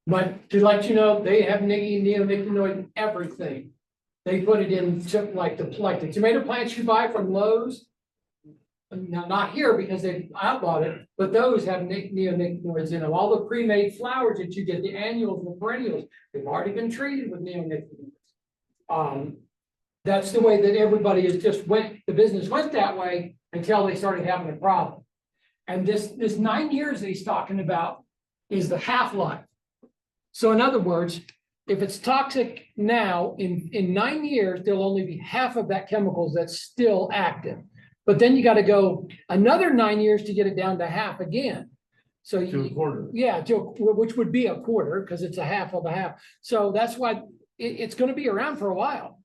But to let you know, they have neonicotinoid in everything. They put it in like the tomato plants you buy from Lowe's. Now, not here because they outlawed it, but those have neonicotinoids in them. All the pre-made flowers that you get, the annuals and the perennials, they've already been treated with neonicotinoids. That's the way that everybody is the business went that way until they started having a problem. And this 9 years that he's talking about is the half-life. So in other words, if it's toxic now, in 9 years, there'll only be half of that chemicals that's still active. But then you got to go another 9 years to get it down to half again. So To a quarter. Yeah, which would be a quarter because it's a half of a half. So that's why it's going to be around for a while.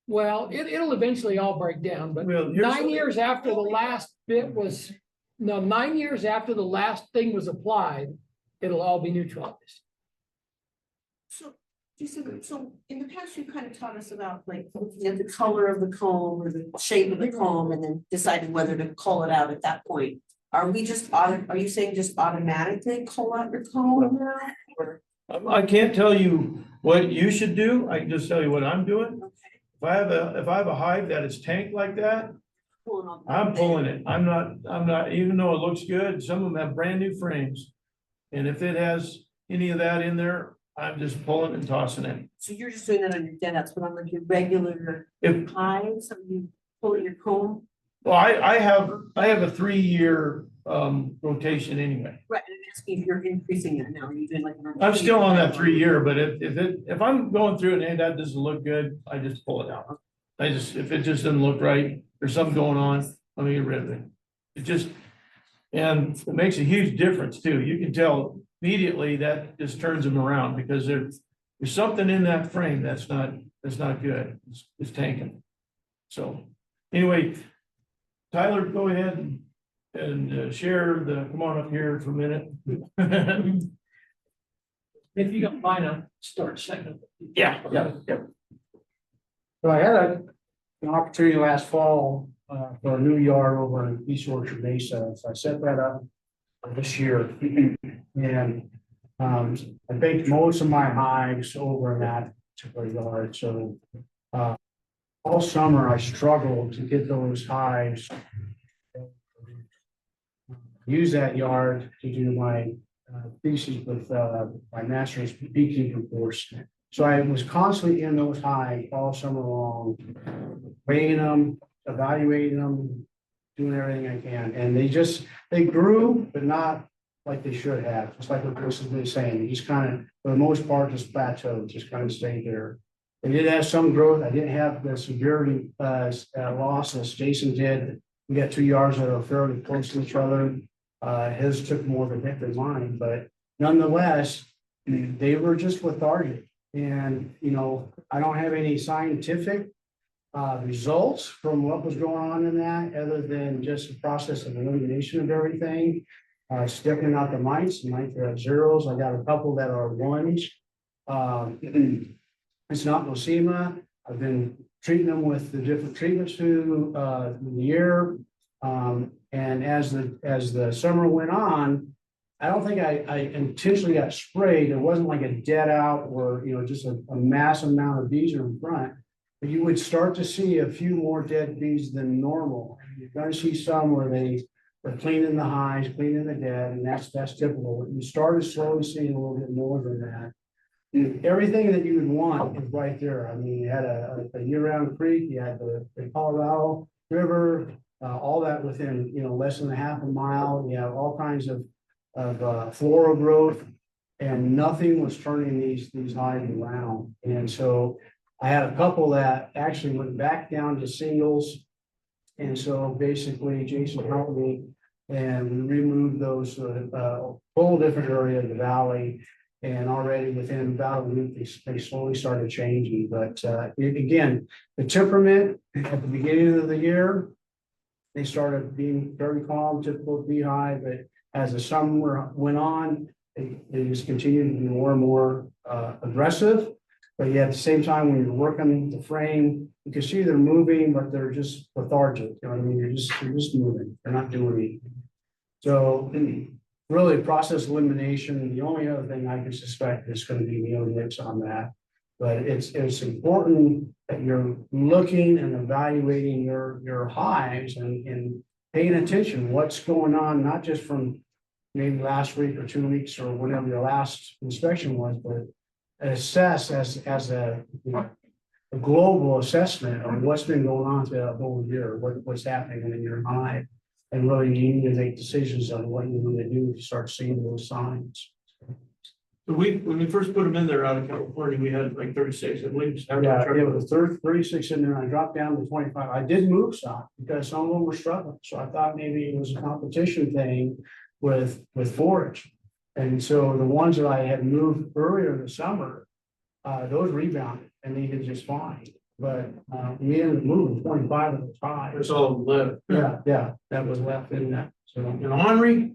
Well, it'll eventually all break down, but Well, 9 years after the last bit was, no, 9 years after the last thing was applied, it'll all be neutralized. So, Jason, so in the past, you kind of taught us about like looking at the color of the comb or the shape of the comb and then deciding whether to cull it out at that point. Are you saying just automatically cull out your comb now? Or? I can't tell you what you should do. I can just tell you what I'm doing. Okay. if I have a hive that is tanked like that, Pulling on. I'm pulling it. I'm not, even though it looks good, some of them have brand new frames. And if it has any of that in there, I'm just pulling and tossing it. So you're just doing that on your dead, but on like your regular If, hives, are you pulling your comb? well, I have a 3-year rotation anyway. Right, and I'm asking if you're increasing it now, are you doing like? I'm still on that 3-year, but if I'm going through it and that doesn't look good, I just pull it out. If it just doesn't look right, there's something going on, let me get rid of it. It just, and it makes a huge difference too. You can tell immediately that just turns them around because there's something in that frame that's not good. It's tanking. So anyway, Tyler, go ahead and share come on up here for a minute. If you don't mind, I'll start second. Yeah. So I had an opportunity last fall, for a new yard over in East Orchard Mesa, so I set that up this year. And, I baked most of my hives over in that particular yard, so, all summer I struggled to get those hives. Use that yard to do my, thesis with, my master's beekeeping course. So I was constantly in those hives all summer long, weighing them, evaluating them, doing everything I can. And they grew, but not like they should have, just like what Chris has been saying. They just kind of, for the most part, just plateaued, just kind of stayed there. They did have some growth. I didn't have the severity loss as Jason did. We got 2 yards that are fairly close to each other. His took more of a hit than mine, but nonetheless, they were just lethargic. And, I don't have any scientific results from what was going on in that, other than just the process of elimination of everything. Sticking out the mites are at zeros. I got a couple that are ones. It's not Nosema. I've been treating them with the different treatments through the year. And as the summer went on, I don't think I intentionally got sprayed. It wasn't like a dead out or, just a mass amount of bees are in front. But you would start to see a few more dead bees than normal. You're gonna see some where they're cleaning the hives, cleaning the dead, and that's typical. You started slowly seeing a little bit more than that. Everything that you would want is right there. I mean, you had a year-round creek, you had the Colorado River, all that within, less than a half a mile. You have all kinds of floral growth, and nothing was turning these hives around. And so I had a couple that actually went back down to singles. And so basically Jason helped me and we removed those, whole different area of the valley. And already within about a week, they slowly started changing. But again, the temperament at the beginning of the year, they started being very calm, typical beehive. But as the summer went on, they just continued to be more and more aggressive. But yet at the same time, when you're working the frame, you can see they're moving, but they're just lethargic. You know what I mean? You're just moving. They're not doing anything. So really, process elimination. The only other thing I can suspect is going to be neonics on that. But it's important that you're looking and evaluating your hives and paying attention what's going on, not just from maybe last week or 2 weeks or whatever your last inspection was, but assess as a global assessment of what's been going on throughout the whole year, what's happening in your hive, and really you need to make decisions on what you need to do to start seeing those signs. So when we first put them in there out of California, we had like 36, I believe. Yeah, it was 36 in there. I dropped down to 25. I did move some because some of them were struggling. So I thought maybe it was a competition thing with forage. And so the ones that I had moved earlier in the summer, those rebounded and they did just fine. But we ended up moving 25 at the time. There's all left. Yeah, that was left in that. So And Henri,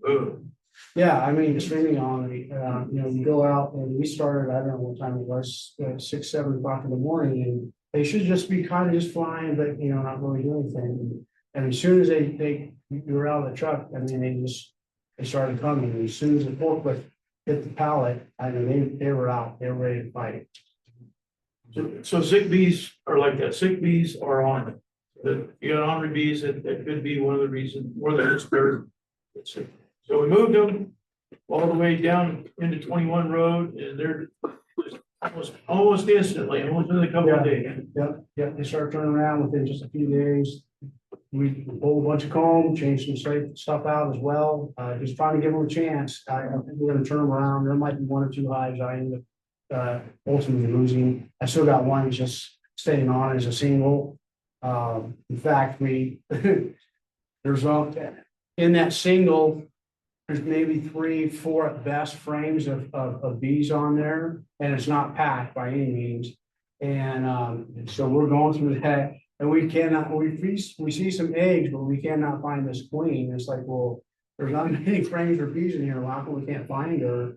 yeah, I mean, extremely ornery. You go out and we started, I don't know what time it was, 6, 7 o'clock in the morning, and they should just be kind of just flying, but not really doing anything. And as soon as you were out of the truck, I mean, they started coming. And as soon as the forklift hit the pallet, I mean, they were out, they were ready to fight. So sick bees are like that. Sick bees are on it. The, you got ornery bees, that could be one of the reasons, more than it's dirt. So we moved them all the way down into 21 Road, and they're almost instantly, almost in a couple of days. Yep, they start turning around within just a few days. We pulled a bunch of comb, changed some stuff out as well, just trying to give them a chance. I think we're gonna turn them around. There might be one or two hives I end up ultimately losing. I still got one just staying on as a single. In fact, there's in that single, there's maybe 3, 4 at best frames of bees on there, and it's not packed by any means. And so we're going through that, and we see some eggs, but we cannot find this queen. It's like, well, there's not many frames or bees in here. How come we can't find her?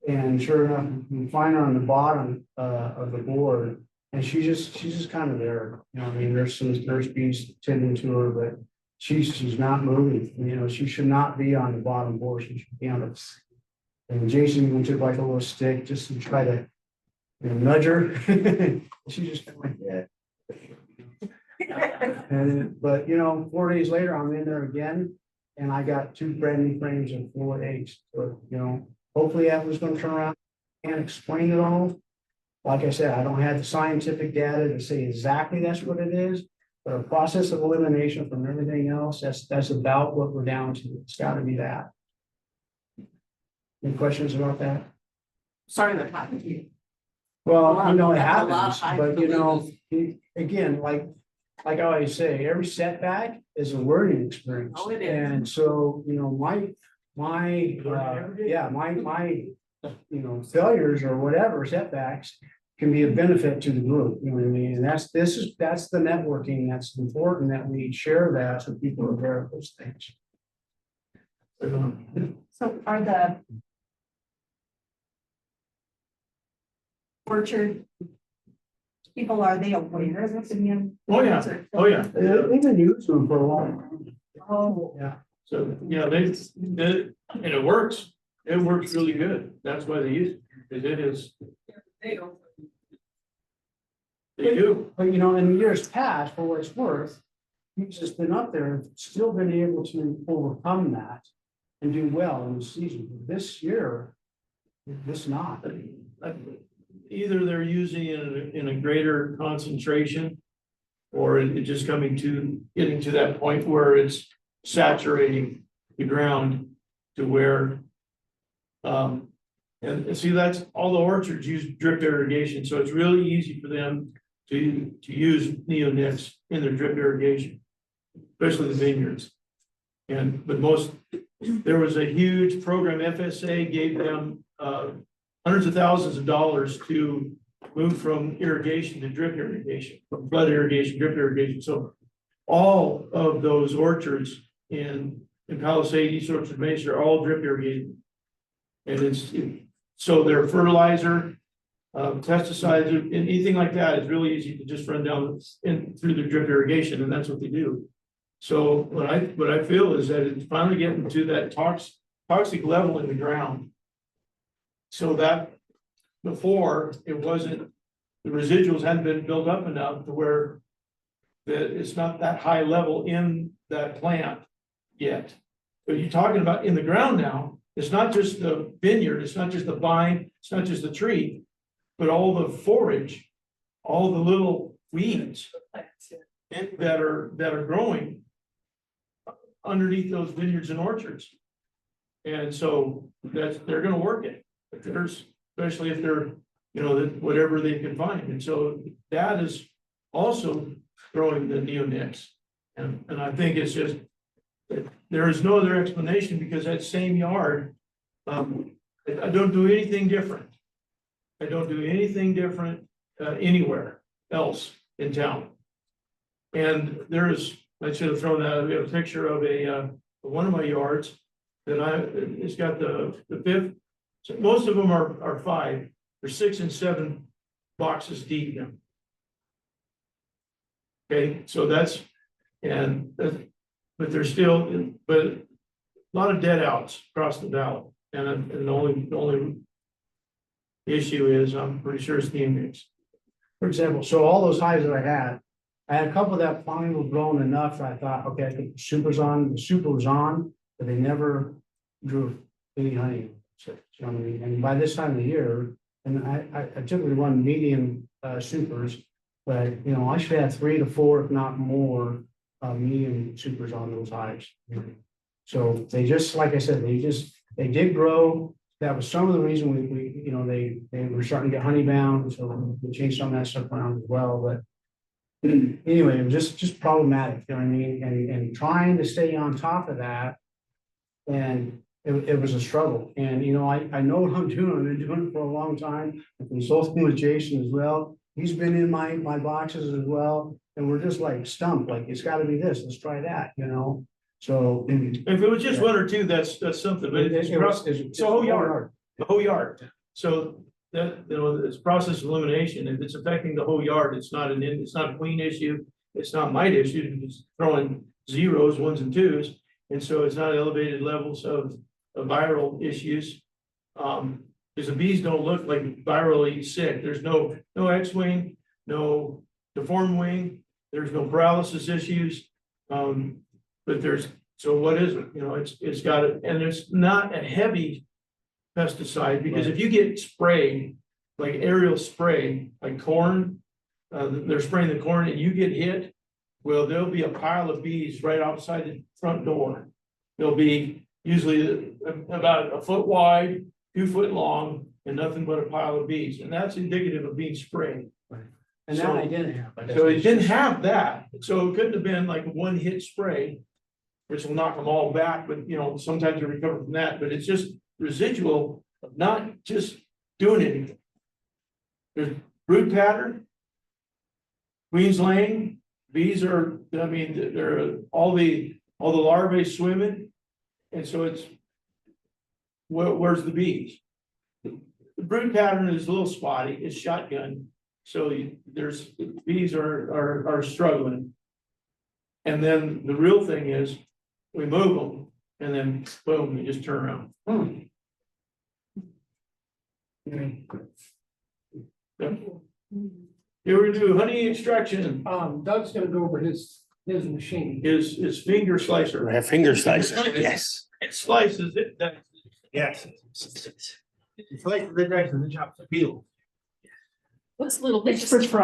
And sure enough, we find her on the bottom of the board, and she's just kind of there. You know, I mean, there's some nurse bees tending to her, but she's not moving. You know, she should not be on the bottom board. She should be on the. And Jason even took like a little stick just to try to, you know, nudge her. She just kind of like, yeah. And but you know, 4 days later, I'm in there again, and I got 2 brand new frames and 4 eggs. So you know, hopefully that was going to turn around and explain it all. Like I said, I don't have the scientific data to say exactly that's what it is. But a process of elimination from everything else, that's about what we're down to. It's got to be that. Any questions about that? Sorry that happened to you. Well, I know it That's a lot happens, higher but you than know, again, like I always say, every setback is a learning experience. Oh, it is. And so, you know, my you know, failures or whatever setbacks can be a benefit to the group, you know what I mean? And that's the networking that's important, that we share that so people are aware of those things. So are the orchard people, are they aware of this again? Oh, yeah. Oh, yeah. They've been using them for a long time. Oh, Yeah. So, yeah, and it works. It works really good. That's why they use it, because it is, they do. But you know, in years past, for what it's worth, he's just been up there, and still been able to overcome that and do well in the season. This year, this not. Either they're using it in a greater concentration, or it just getting to that point where it's saturating the ground to where. And see, that's all the orchards use drip irrigation, so it's really easy for them to use neonics in their drip irrigation, especially the vineyards. But there was a huge program, FSA gave them hundreds of thousands of dollars to move from irrigation to drip irrigation, from flood irrigation, drip irrigation. So all of those orchards in Palisade, East Orchard Mesa are all drip irrigated. And so their fertilizer, pesticides, anything like that is really easy to just run down through the drip irrigation, and that's what they do. So what I feel is that it's finally getting to that toxic level in the ground. So that before it wasn't, the residuals hadn't been built up enough to where that it's not that high level in that plant yet. But you're talking about in the ground now. It's not just the vineyard, it's not just the vine, it's not just the tree, but all the forage, all the little weeds that are growing underneath those vineyards and orchards. And so they're gonna work it, especially if they're, you know, whatever they can find. And so that is also growing the neonics. And I think it's just, there is no other explanation, because that same yard, I don't do anything different. I don't do anything different anywhere else in town. And I should have thrown that, we have a picture of one of my yards that it's got the 5th. So most of them are 5, they're 6 and 7 boxes deep now. Okay, so but there's still, but a lot of dead outs across the valley. And the only issue is, I'm pretty sure it's neonics. for example, so all those hives that I had a couple that finally were grown enough that I thought, okay, I think the super was on, but they never drew any honey. So, you know what I mean? And by this time of the year, and I typically run medium supers, but you know, I should have 3 to 4, if not more, medium supers on those hives. So they just, like I said, they did grow. That was some of the reason we you know, they were starting to get honey bound, so we changed some of that stuff around as well, but. Anyway, it was just problematic, you know what I mean, and trying to stay on top of that. And it was a struggle, and you know, I know what I'm doing, I've been doing it for a long time, I'm consulting with Jason as well. He's been in my boxes as well, and we're just like stumped, like, it's gotta be this, let's try that, you know, so. If it was just one or two, that's something, but it's a whole yard, the whole yard. So that, you know, it's process of elimination. If it's affecting the whole yard, it's not a queen issue. It's not mite issue. It's throwing zeros, ones and twos. And so it's not elevated levels of viral issues. Because the bees don't look like virally sick. There's no X-wing, no deformed wing. There's no paralysis issues. But so what is it? You know, it's got it, and it's not a heavy pesticide, because if you get sprayed, like aerial spray, like corn, they're spraying the corn and you get hit, well, there'll be a pile of bees right outside the front door. They'll be usually about a foot wide, 2 foot long, and nothing but a pile of bees, and that's indicative of being sprayed. And that I didn't have. So it didn't have that, so it couldn't have been like a one hit spray, which will knock them all back, but you know, sometimes they recover from that, but it's just residual of not just doing anything. There's brood pattern, queen's laying, bees are, I mean, they're all the larvae swimming, and so it's where's the bees? The brood pattern is a little spotty, it's shotgun, so there's bees are struggling. And then the real thing is we move them, and then boom, we just turn around. Yep. Here we do honey extraction, Doug's gonna go over his machine. is finger slicer. I have finger slicer, yes. It slices it, Yes. It's like the guys in the chops peel. What's a little bit? This is a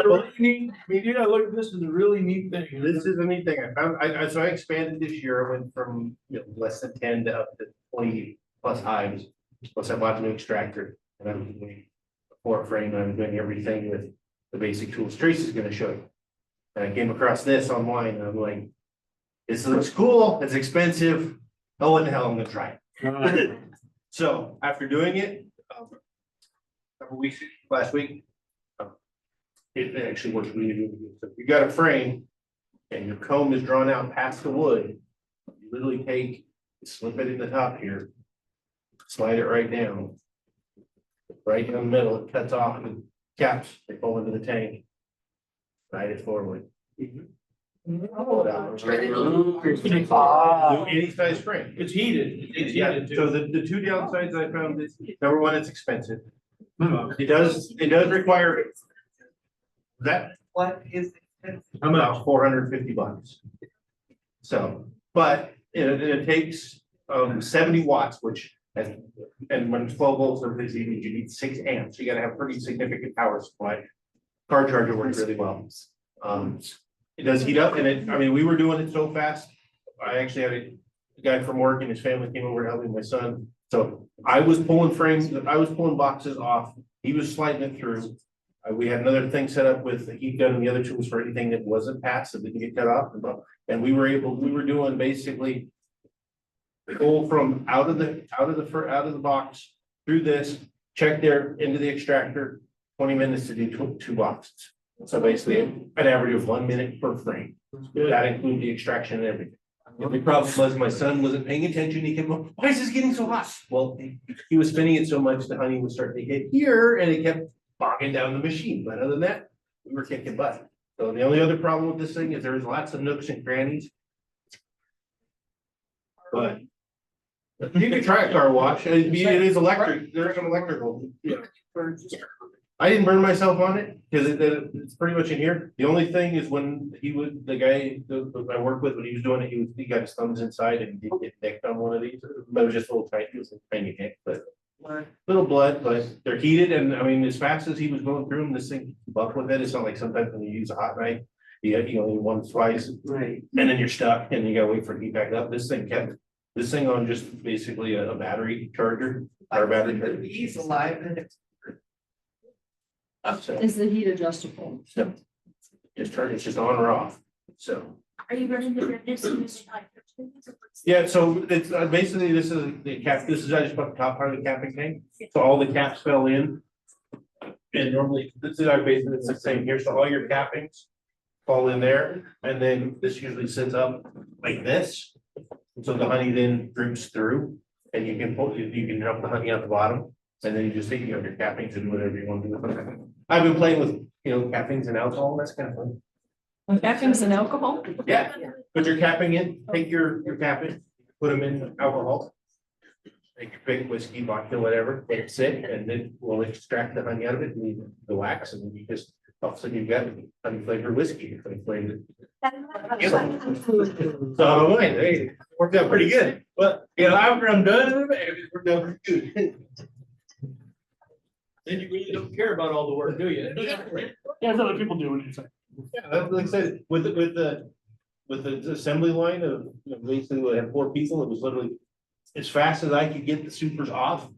really neat, I mean, you gotta look at this as a really neat thing. This is a neat thing. I found, so I expanded this year. I went from, you know, less than 10 to up to 20 plus hives. Plus I bought a new extractor, and I'm doing a 4 frame, and I'm doing everything with the basic tools Tracy's gonna show you. And I came across this online, and I'm like, this looks cool, it's expensive. Oh, what the hell, I'm gonna try it. So after doing it, couple weeks, last week, it actually works really, really good. So if you got a frame and your comb is drawn out past the wood, you literally take, slip it in the top here, slide it right down. Right in the middle, it cuts off the caps, they fall into the tank. Slide it forward. Pull it out. Any size frame. It's heated. It's Yeah, heated so too. the 2 downsides I found is, number one, it's expensive. It does require. That What is? about $450. So, but it takes 70 watts, which, and when 12 volts are busy, you need 6 amps. You gotta have pretty significant power supply. Car charger works really well. It does heat up, and I mean, we were doing it so fast. I actually had a guy from work and his family came over to help me, my son. So I was pulling frames, I was pulling boxes off. He was sliding it through. We had another thing set up with the heat gun and the other tools for anything that wasn't passed, so didn't get cut off. And we were doing basically the goal from out of the box through this, check there into the extractor, 20 minutes to do 2 boxes. So basically an average of 1 minute per frame. That includes the extraction and everything. The only problem was my son wasn't paying attention. He kept going, why is this getting so hot? Well, he was spinning it so much the honey was starting to hit here and it kept bogging down the machine. But other than that, we were kicking butt. So the only other problem with this thing is there's lots of nooks and crannies. But you can try a car wash. It is electric. There's an electrical. Yeah. I didn't burn myself on it, because it's pretty much in here. The only thing is when the guy that I worked with, when he was doing it, he got his thumbs inside and he did get nicked on one of these, but it was just a little tight, it was a tiny nick, but. Little blood, but they're heated, and I mean, as fast as he was going through them, this thing buck with it, it's not like sometimes when you use a hot knife. You only one slice, Right. and then you're stuck, and you gotta wait for it to heat back up. This thing kept, this thing on just basically a battery charger, our battery. He's alive. So, Is the heat adjustable? so, just turn, it's just on or off, so. Are you running the business? Yeah, so it's basically, this is the cap, this is, I just put the top part of the capping tank, so all the caps fell in. And normally, this is our basically, it's the same here, so all your cappings fall in there, and then this usually sits up like this. So the honey then droops through, and you can pull, you can dump the honey out the bottom, and then you just take, your cappings and whatever you want to do with them. I've been playing with, cappings and alcohol, that's kind of fun. Cappings and alcohol? Yeah, put your capping in, take your capping, put them in alcohol. Take your big whiskey, vodka, whatever, let it sit, and then we'll extract the honey out of it, and leave the wax, and then you just, all of a sudden you've got honey flavored whiskey, honey flavored. So I don't mind, hey, worked out pretty good, but, after I'm done, it worked out pretty good. Then you really don't care about all the work, do you? Yeah, other people do what you say. Yeah, like I said, with the assembly line of, basically we had 4 people, it was literally. As fast as I could get the supers off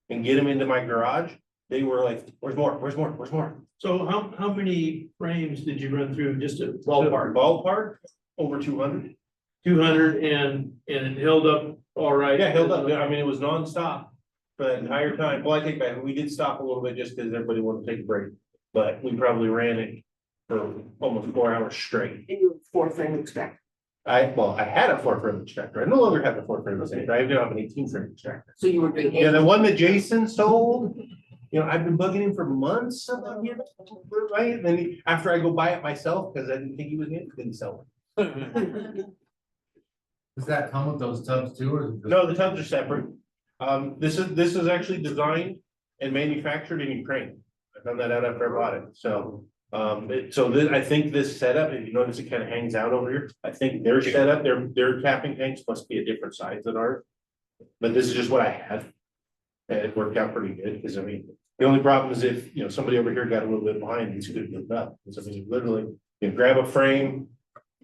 and get them into my garage, they were like, where's more, where's more, where's more? So how many frames did you run through, just a Ballpark, over 200. 200 and it held up all right? Yeah, held up, I mean, it was nonstop for that entire time, well, I take back, we did stop a little bit just because everybody wanted to take a break. But we probably ran it for almost 4 hours straight. And you 4-frame extractor. I had a 4-frame extractor. I no longer have a 4-frame extractor. I now have an 18-frame extractor. So you were doing. Yeah, the one that Jason sold, I've been bugging him for months. Right? And then after I go buy it myself, because I didn't think he was going to sell it. Does that come with those tubs too, or? No, the tubs are separate. This is actually designed and manufactured in Ukraine. I found that out after I bought it, so. I think this setup, if you notice, it kind of hangs out over here. I think their setup, their capping tanks must be a different size than ours. But this is just what I had. And it worked out pretty good, because I mean, the only problem is if, somebody over here got a little bit behind, it's good to build up. So I mean, literally, you grab a frame,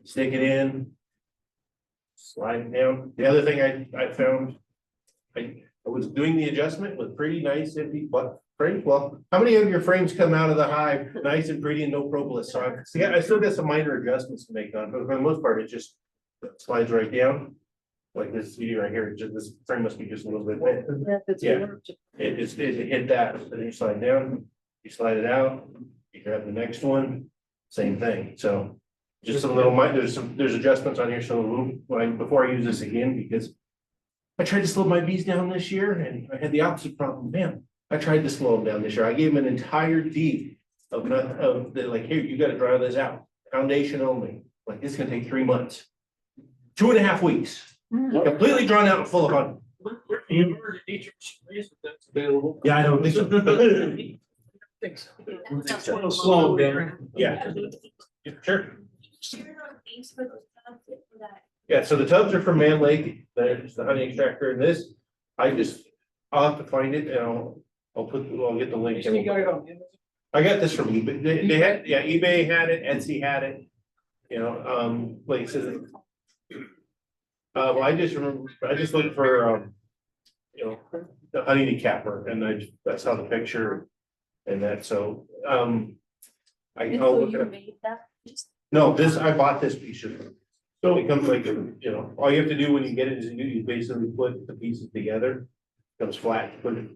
stick it in. Slide it down. The other thing I found, I was doing the adjustment with pretty nice empty frame. Well, how many of your frames come out of the hive nice and pretty and no propolis? So I still got some minor adjustments to make on, but for the most part, it just slides right down. Like this video right here, this frame must be just a little bit bent. Yeah, it hit that, and then you slide down, you slide it out, you grab the next one, same thing. So just a little there's adjustments on here. So before I use this again, because I tried to slow my bees down this year and I had the opposite problem. Man, I tried to slow them down this year. I gave them an entire deep of like, here, you gotta dry this out, foundation only. Like, it's gonna take 3 months. 2.5 weeks, completely drawn out and full of honey. Yeah, I don't think so. Slow down. Yeah. Sure. Yeah, so the tubs are from Man Lake, there's the honey extractor in this. I'll have to find it and I'll get the link. You got it on Amazon? I got this from eBay. They had, eBay had it, Etsy had it, places. Well, I just looked for, the honey decapper, and I saw the picture and that, so, I'll look at it. No, I bought this piece of it. So it comes like, all you have to do when you get it is you basically put the pieces together. Comes flat, put it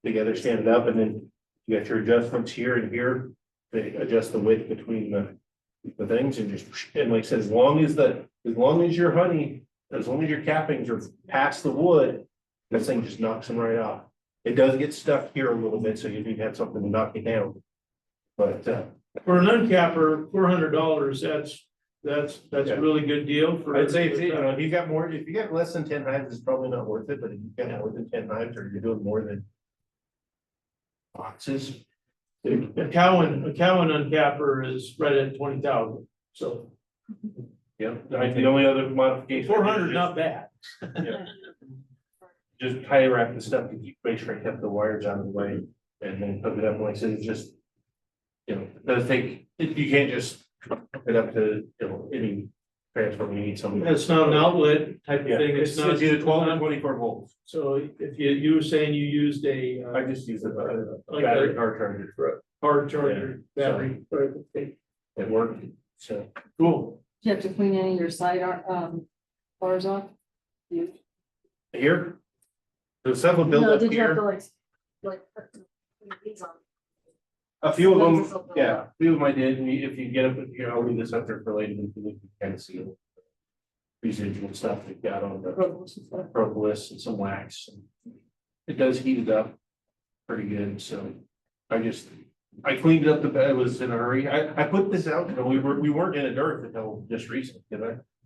together, stand it up, and then you got your adjustments here and here. They adjust the width between the things and like I said, as long as your honey, as long as your cappings are past the wood, this thing just knocks them right off. It does get stuck here a little bit, so you need to have something to knock it down. But for an uncapper, $400, that's a really good deal for. I'd say if you got less than 10 hives, it's probably not worth it, but if you got more than 10 hives or you're doing more than boxes, A Cowan uncapper is right at 20,000, so Yeah, the only other modification. 400, not bad. Yeah. Just tie wrap the stuff to keep, make sure I kept the wires out of the way and then hook it up, like I said, it's just. You know, it does take, you can't just hook it up to, you know, any transformer, you need something. It's not an outlet type of Yeah, thing, it's it's not. either 12 or 24 volts. So if you were saying you used a I just use a Like battery a- car charger for it. hard charger Yeah, so- battery, okay, It worked, so. cool. You have to clean any of your side, bars off? You? Here? The stuff will build No, up did you have to here. like put these on? A few of Lenses them, will build yeah, up. a few of them I did, and if you get up here, I'll leave this up there for later, you can kind of see it. Residual stuff they've got on the propolis and some wax. It does heat it up pretty good, so I cleaned up I was in a hurry. I put this out, you know, we weren't in a dearth until just recently,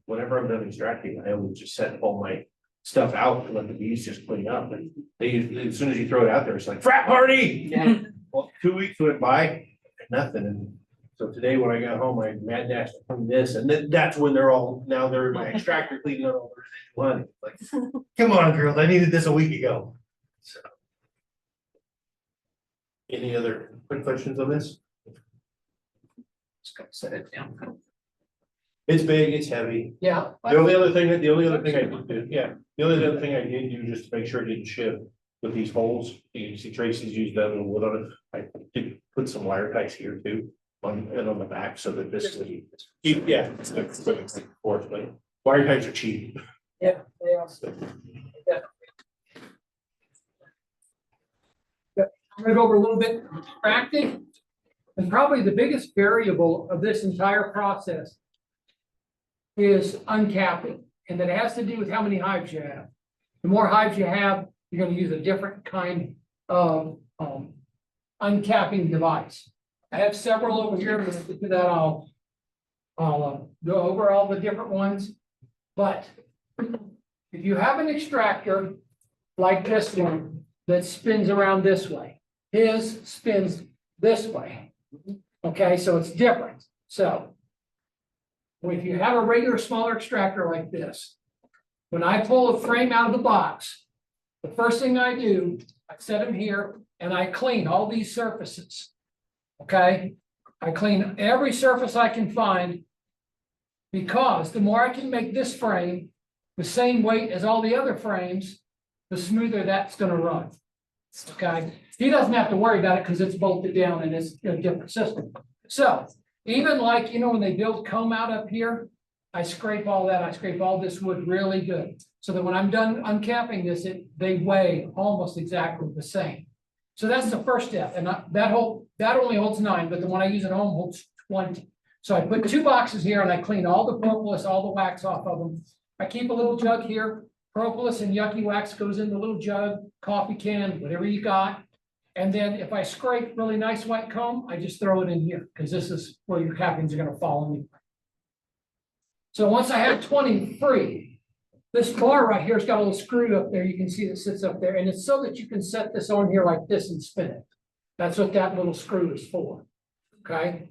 whenever I'm done extracting, I always just set all my stuff out and let the bees just clean up, and as soon as you throw it out there, it's like frat party. Yeah. Well, 2 weeks went by, nothing, and so today when I got home, I mad dashed to clean this, and then that's when they're in my extractor cleaning out all the residual honey. Like, come on, girls, I needed this a week ago. So. Any other quick questions on this? Just gotta set it down. It's big, it's heavy. Yeah. The only other thing I did do, the only other thing I did do just to make sure it didn't shift with these holes, you can see Tracy's used that little wood on it. I did put some wire ties here too, on the back, so that this, yeah, it's like fourth, but wire ties are cheap. Yeah, they are. I'm gonna go over a little bit practice. And probably the biggest variable of this entire process is uncapping, and that has to do with how many hives you have. The more hives you have, you're gonna use a different kind of uncapping device. I have several over here, but to that I'll go over all the different ones. But if you have an extractor like this one that spins around this way, his spins this way. Okay, so it's different. So if you have a regular smaller extractor like this, when I pull a frame out of the box, the first thing I do, I set them here and I clean all these surfaces. Okay, I clean every surface I can find, because the more I can make this frame the same weight as all the other frames, the smoother that's gonna run. Okay, he doesn't have to worry about it because it's bolted down and it's a different system. So even like, you know, when they build comb out up here, I scrape all that, I scrape all this wood really good. So that when I'm done uncapping this, they weigh almost exactly the same. So that's the first step, and that only holds 9, but the one I use at home holds 20. So I put 2 boxes here and I clean all the propolis, all the wax off of them. I keep a little jug here. Propolis and yucky wax goes in the little jug, coffee can, whatever you got. And then if I scrape really nice white comb, I just throw it in here, because this is where your cappings are gonna fall in. So once I have 20 free, this bar right here has got a little screw up there. You can see that sits up there, and it's so that you can set this on here like this and spin it. That's what that little screw is for, okay?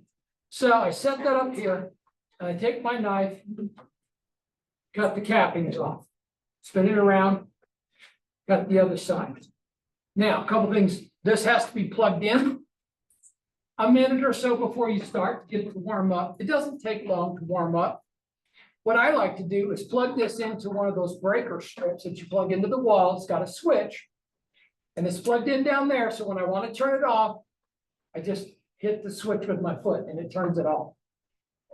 So I set that up here, and I take my knife, cut the cappings off, spin it around, cut the other side. Now, a couple things, this has to be plugged in a minute or so before you start to get it to warm up. It doesn't take long to warm up. What I like to do is plug this into one of those breaker strips that you plug into the wall. It's got a switch, and it's plugged in down there. So when I want to turn it off, I just hit the switch with my foot and it turns it off.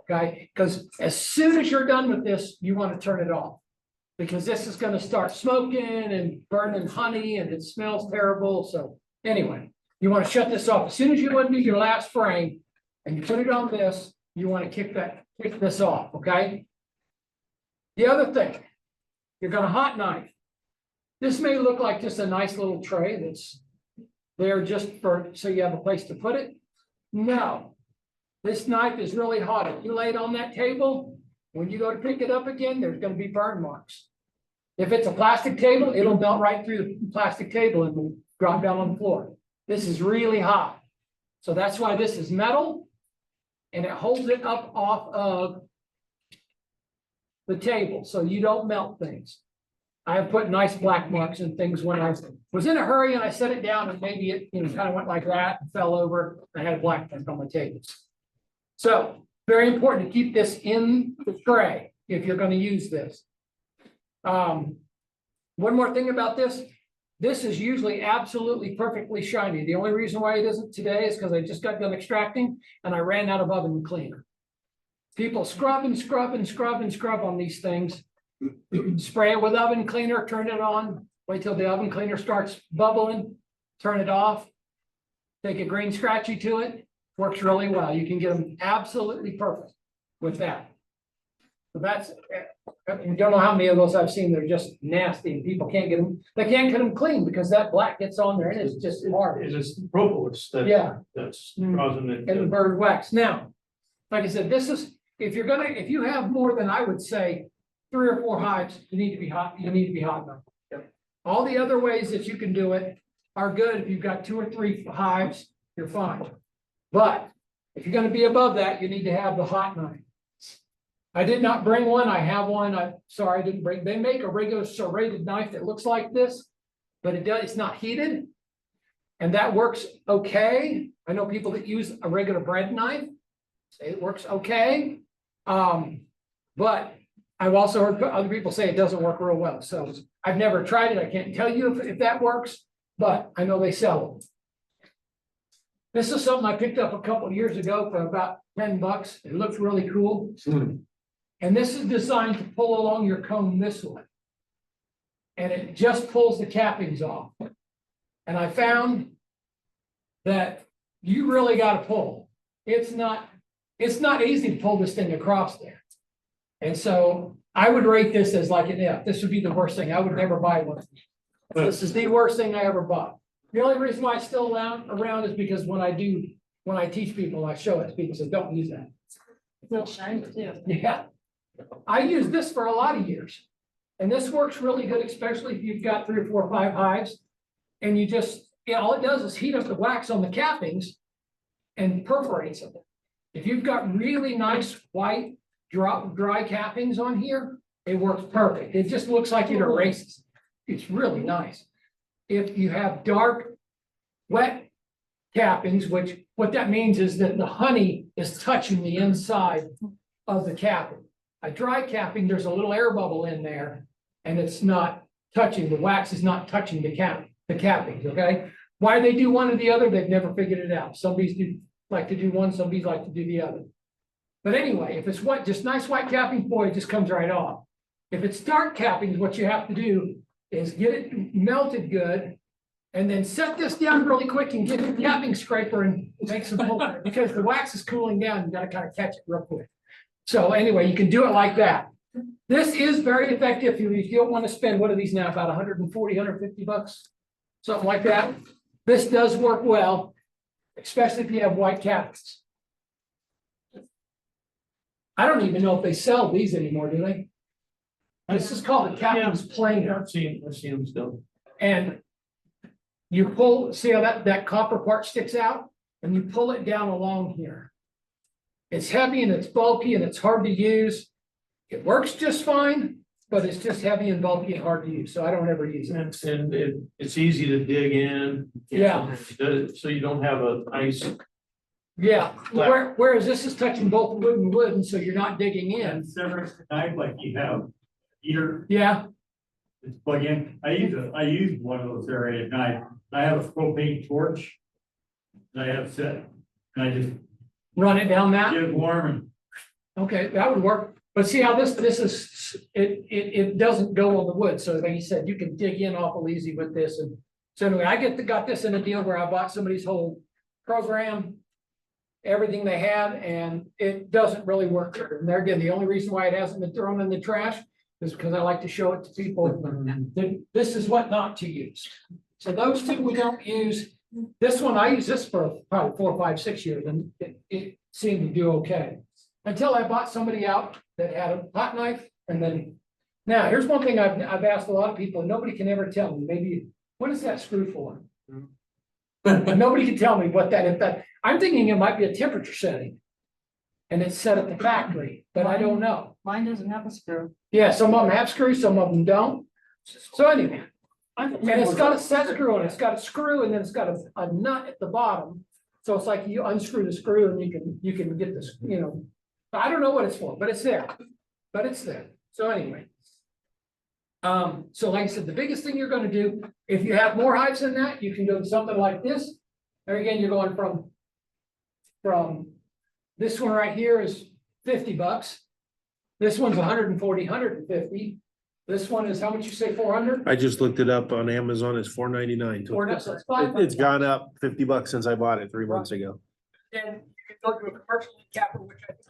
Okay, because as soon as you're done with this, you want to turn it off, because this is going to start smoking and burning honey and it smells terrible. So anyway, you want to shut this off. As soon as you undo your last frame and you put it on this, you want to kick this off, okay? The other thing, you're going to hot knife. This may look like just a nice little tray that's there just so you have a place to put it. No, this knife is really hot. If you lay it on that table, when you go to pick it up again, there's going to be burn marks. If it's a plastic table, it'll melt right through the plastic table and will drop down on the floor. This is really hot. So that's why this is metal. And it holds it up off of the table, so you don't melt things. I have put nice black marks and things when I was in a hurry and I set it down and maybe it, kind of went like that and fell over. I had a black mark on my tables. So very important to keep this in the tray if you're going to use this. One more thing about this. This is usually absolutely perfectly shiny. The only reason why it isn't today is because I just got done extracting and I ran out of oven cleaner. People scrub and scrub and scrub and scrub on these things. Spray it with oven cleaner, turn it on, wait till the oven cleaner starts bubbling, turn it off. Take a green scratchy to it, works really well. You can get them absolutely perfect with that. So that's, you don't know how many of those I've seen. They're just nasty and people can't get them, they can't get them clean because that black gets on there and it's just hard. It is propolis that. Yeah. That's causing it. And the bird wax. Now, like I said, this is, if you have more than, I would say, 3 or 4 hives, you need to be hot enough. All the other ways that you can do it are good. If you've got 2 or 3 hives, you're fine. But if you're gonna be above that, you need to have the hot knife. I did not bring one. I have one. I'm sorry, I didn't bring, they make a regular serrated knife that looks like this, but it's not heated. And that works okay. I know people that use a regular bread knife, say it works okay. But I've also heard other people say it doesn't work real well. So I've never tried it. I can't tell you if that works, but I know they sell them. This is something I picked up a couple of years ago for about $10. It looks really cool. And this is designed to pull along your comb this way. And it just pulls the cappings off. And I found that you really got to pull. It's not easy to pull this thing across there. And so I would rate this as like an F. This would be the worst thing. I would never buy one. This is the worst thing I ever bought. The only reason why it's still around is because when I teach people, I show it, people say, don't use that. Still shiny too. Yeah. I use this for a lot of years. And this works really good, especially if you've got 3 or 4 or 5 hives. And you just, all it does is heat up the wax on the cappings and perforates them. If you've got really nice white dry cappings on here, it works perfect. It just looks like it erases. It's really nice. If you have dark, wet cappings, which what that means is that the honey is touching the inside of the capping. A dry capping, there's a little air bubble in there and it's not touching, the wax is not touching the cappings, okay? Why they do one or the other, they've never figured it out. Some bees like to do one, some bees like to do the other. But anyway, if it's white, just nice white capping, boy, it just comes right off. If it's dark cappings, what you have to do is get it melted good and then set this down really quick and get the capping scraper and make some pull because the wax is cooling down. You got to kind of catch it real quick. So anyway, you can do it like that. This is very effective if you don't want to spend, what are these now, about 140, 150 bucks, something like that. This does work well, especially if you have white cappings. I don't even know if they sell these anymore, do they? This is called the cappings planer. I've seen them still. And you pull, see how that copper part sticks out? And you pull it down along here. It's heavy and it's bulky and it's hard to use. It works just fine, but it's just heavy and bulky and hard to use. So I don't ever use it. And it's easy to dig in. Yeah. So you don't have a nice. Yeah, whereas this is touching both wood and wood, and so you're not digging in. And severance knife like you have heater, Yeah, it's plug in. I use one of those serrated knives. I have a propane torch. That I have set, and I just run it down that. get it warm and Okay, that would work. But see how this is, it doesn't go on the wood. So like you said, you can dig in awful easy with this. And so anyway, I got this in a deal where I bought somebody's whole program, everything they had, and it doesn't really work. And there again, the only reason why it hasn't been thrown in the trash is because I like to show it to people that this is what not to use. So those two we don't use. This one, I use this for probably 4, 5, 6 years, and it seemed to do okay. Until I bought somebody out that had a hot knife, and then, now, here's one thing I've asked a lot of people, and nobody can ever tell me, maybe, what is that screw for? Nobody can tell me what that is, but I'm thinking it might be a temperature setting. And it's set at the factory, but I don't know. Mine doesn't have a screw. Yeah, some of them have screws, some of them don't. So anyway, and it's got a set screw on it. It's got a screw and then it's got a nut at the bottom. So it's like you unscrew the screw and you can get this, you know. I don't know what it's for, but it's there. But it's there. So anyway. So like I said, the biggest thing you're gonna do, if you have more hives than that, you can go to something like this. There again, you're going from this one right here is $50. This one's 140, 150. This one is how much you say, 400? I just looked it up on Amazon, it's $4.99. Or no, so it's $500. It's gone up $50 since I bought it 3 months ago. And you can go to a commercial capper, which I think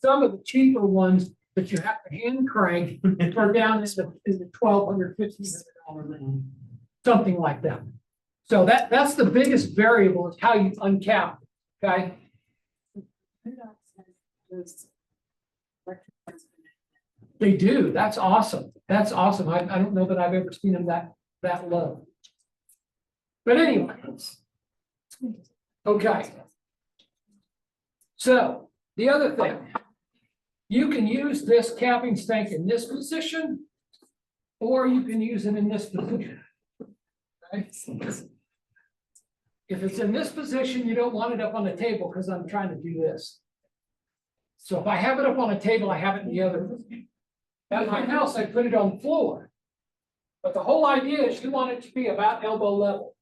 some of the cheaper ones that you have to hand crank are down in the $1,200, $1,500 range, something like that. So that's the biggest variable is how you uncap, okay? They do. That's awesome. That's awesome. I don't know that I've ever seen them that low. But anyway. Okay. So the other thing, you can use this capping stank in this position, or you can use it in this position. Okay? If it's in this position, you don't want it up on the table because I'm trying to do this. So if I have it up on a table, I have it in the other. At my house, I put it on the floor. But the whole idea is you want it to be about elbow level.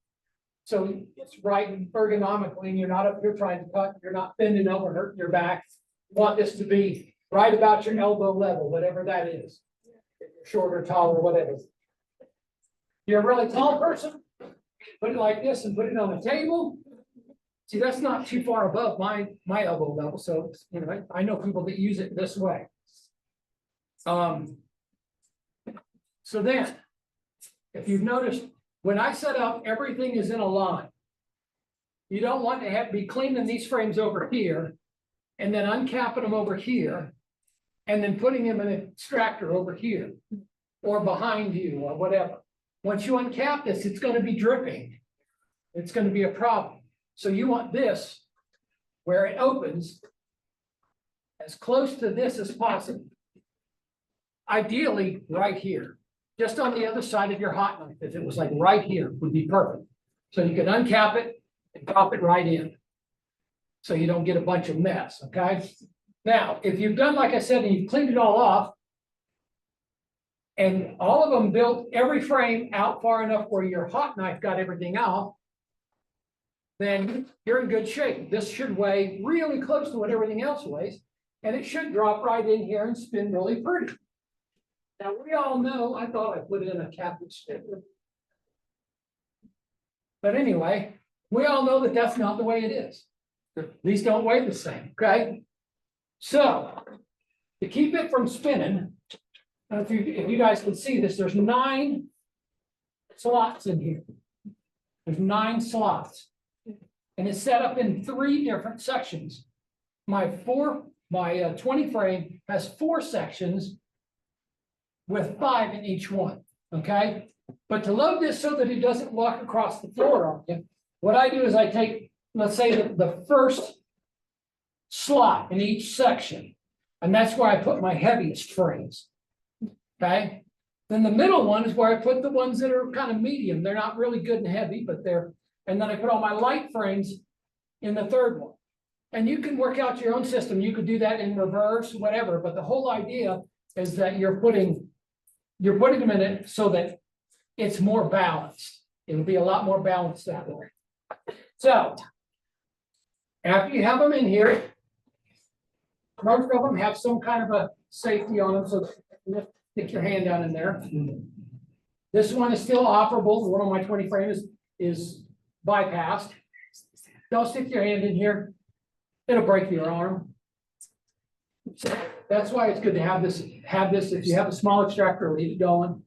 So it's right ergonomically, and you're not up here trying to cut, you're not bending over, hurting your back. You want this to be right about your elbow level, whatever that is. If you're short or tall or whatever. You're a really tall person, put it like this and put it on the table. See, that's not too far above my elbow level, so, you know, I know people that use it this way. So then, if you've noticed, when I set up, everything is in a line. You don't want to be cleaning these frames over here, and then uncapping them over here, and then putting them in an extractor over here, or behind you, or whatever. Once you uncap this, it's going to be dripping. It's going to be a problem. So you want this, where it opens, as close to this as possible. Ideally, right here, just on the other side of your hot knife. If it was like right here, would be perfect. So you can uncap it and drop it right in. So you don't get a bunch of mess, okay? Now, if you've done, like I said, and you've cleaned it all off, and all of them built every frame out far enough where your hot knife got everything out, then you're in good shape. This should weigh really close to what everything else weighs, and it should drop right in here and spin really pretty. Now, we all know, I thought I put in a captain sticker. But anyway, we all know that that's not the way it is. These don't weigh the same, okay? So, to keep it from spinning, if you guys can see this, there's 9 slots in here. There's 9 slots. And it's set up in 3 different sections. My 20 frame has 4 sections with 5 in each one, okay? But to load this so that it doesn't walk across the floor on you, what I do is I take, let's say, the first slot in each section, and that's where I put my heaviest frames, okay? Then the middle one is where I put the ones that are kind of medium. They're not really good and heavy, but they're, and then I put all my light frames in the third one. And you can work out your own system. You could do that in reverse, whatever, but the whole idea is that you're putting them in it so that it's more balanced. It'll be a lot more balanced that way. So, after you have them in here, most of them have some kind of a safety on them, so stick your hand down in there. This one is still operable. One of my 20 frames is bypassed. Don't stick your hand in here. It'll break your arm. So that's why it's good to have this. If you have a small extractor, leave it going.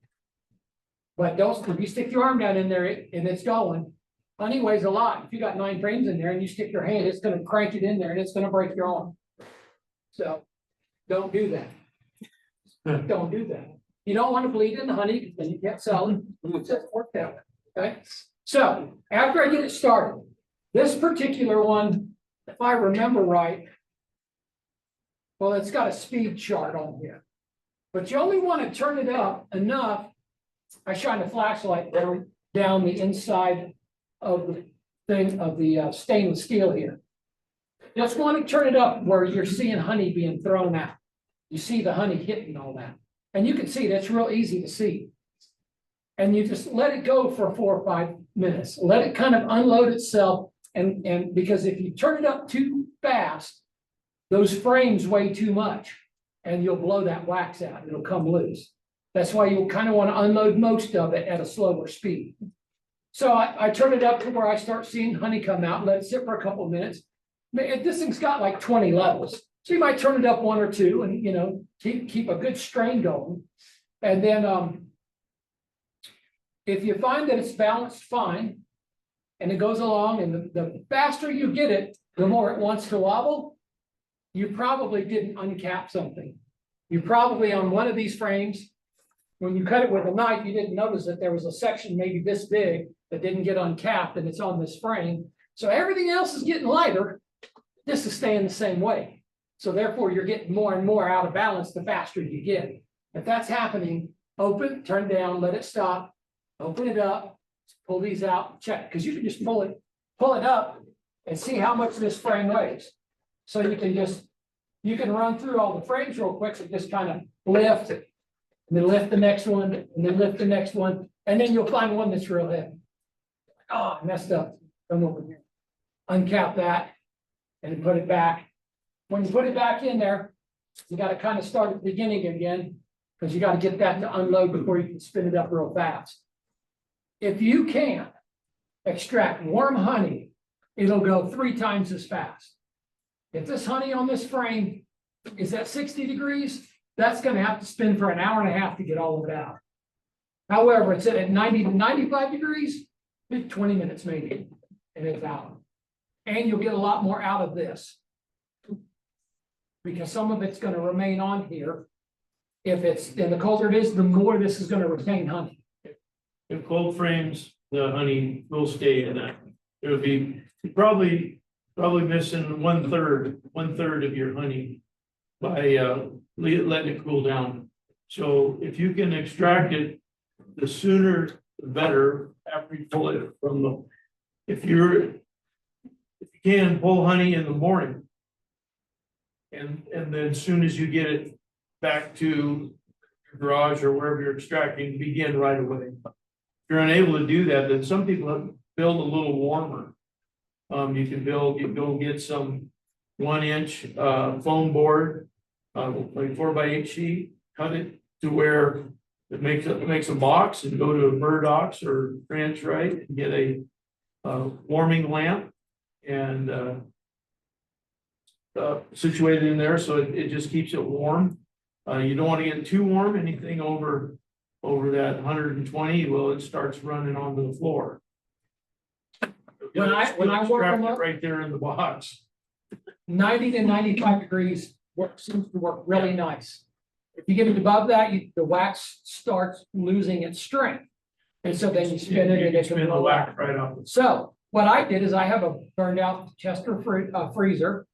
But don't, if you stick your arm down in there and it's going, honey weighs a lot. If you got 9 frames in there and you stick your hand, it's going to crank it in there and it's going to break your arm. So don't do that. Don't do that. You don't want to bleed in the honey because then you can't sell it. It just work that way. Okay. So after I get it started, this particular one, if I remember right, well, it's got a speed chart on here. But you only want to turn it up enough. I shine a flashlight down the inside of the thing of the stainless steel here. Just want to turn it up where you're seeing honey being thrown out. You see the honey hitting all that. And you can see that's real easy to see. And you just let it go for 4 or 5 minutes. Let it kind of unload itself. And because if you turn it up too fast, those frames weigh too much and you'll blow that wax out. It'll come loose. That's why you kind of want to unload most of it at a slower speed. So I turn it up to where I start seeing honey come out, let it sit for a couple of minutes. This thing's got like 20 levels. So you might turn it up 1 or 2 and, you know, keep a good strain going. And then if you find that it's balanced fine and it goes along and the faster you get it, the more it wants to wobble, you probably didn't uncap something. You probably on one of these frames, when you cut it with a knife, you didn't notice that there was a section maybe this big that didn't get uncapped and it's on this frame. So everything else is getting lighter. This is staying the same way. So therefore you're getting more and more out of balance the faster you get. If that's happening, open, turn down, let it stop, open it up, pull these out, check, because you can just pull it up and see how much this frame weighs. So you can run through all the frames real quick and just kind of lift it. And then lift the next one, and then lift the next one, and then you'll find one that's real heavy. Oh, I messed up. Come over here. Uncap that and put it back. When you put it back in there, you got to kind of start at the beginning again, because you got to get that to unload before you can spin it up real fast. If you can extract warm honey, it'll go 3 times as fast. If this honey on this frame is at 60 degrees, that's going to have to spin for an hour and a half to get all of it out. However, it's at 90 to 95 degrees, 20 minutes maybe, and it's out. And you'll get a lot more out of this, because some of it's going to remain on here. And the colder it is, the more this is going to retain honey. In cold frames, the honey will stay in that. It would be probably missing one third of your honey by letting it cool down. So if you can extract it, the sooner the better after you pull it from the, if you can pull honey in the morning. And then as soon as you get it back to your garage or wherever you're extracting, begin right away. If you're unable to do that, then some people build a little warmer. You can go get some 1-inch foam board, like 4x8 sheet, cut it to where it makes a box, and go to a Burdock's or Branch Right and get a warming lamp and situated in there, so it just keeps it warm. You don't want to get too warm. Anything over that 120, well, it starts running onto the floor. When I warm them up, right there in the box. 90 to 95 degrees seems to work really nice. If you get it above that, the wax starts losing its strength. And so then you spin it and it can blow out. Right off. So what I did is I have a burned out Chester freezer.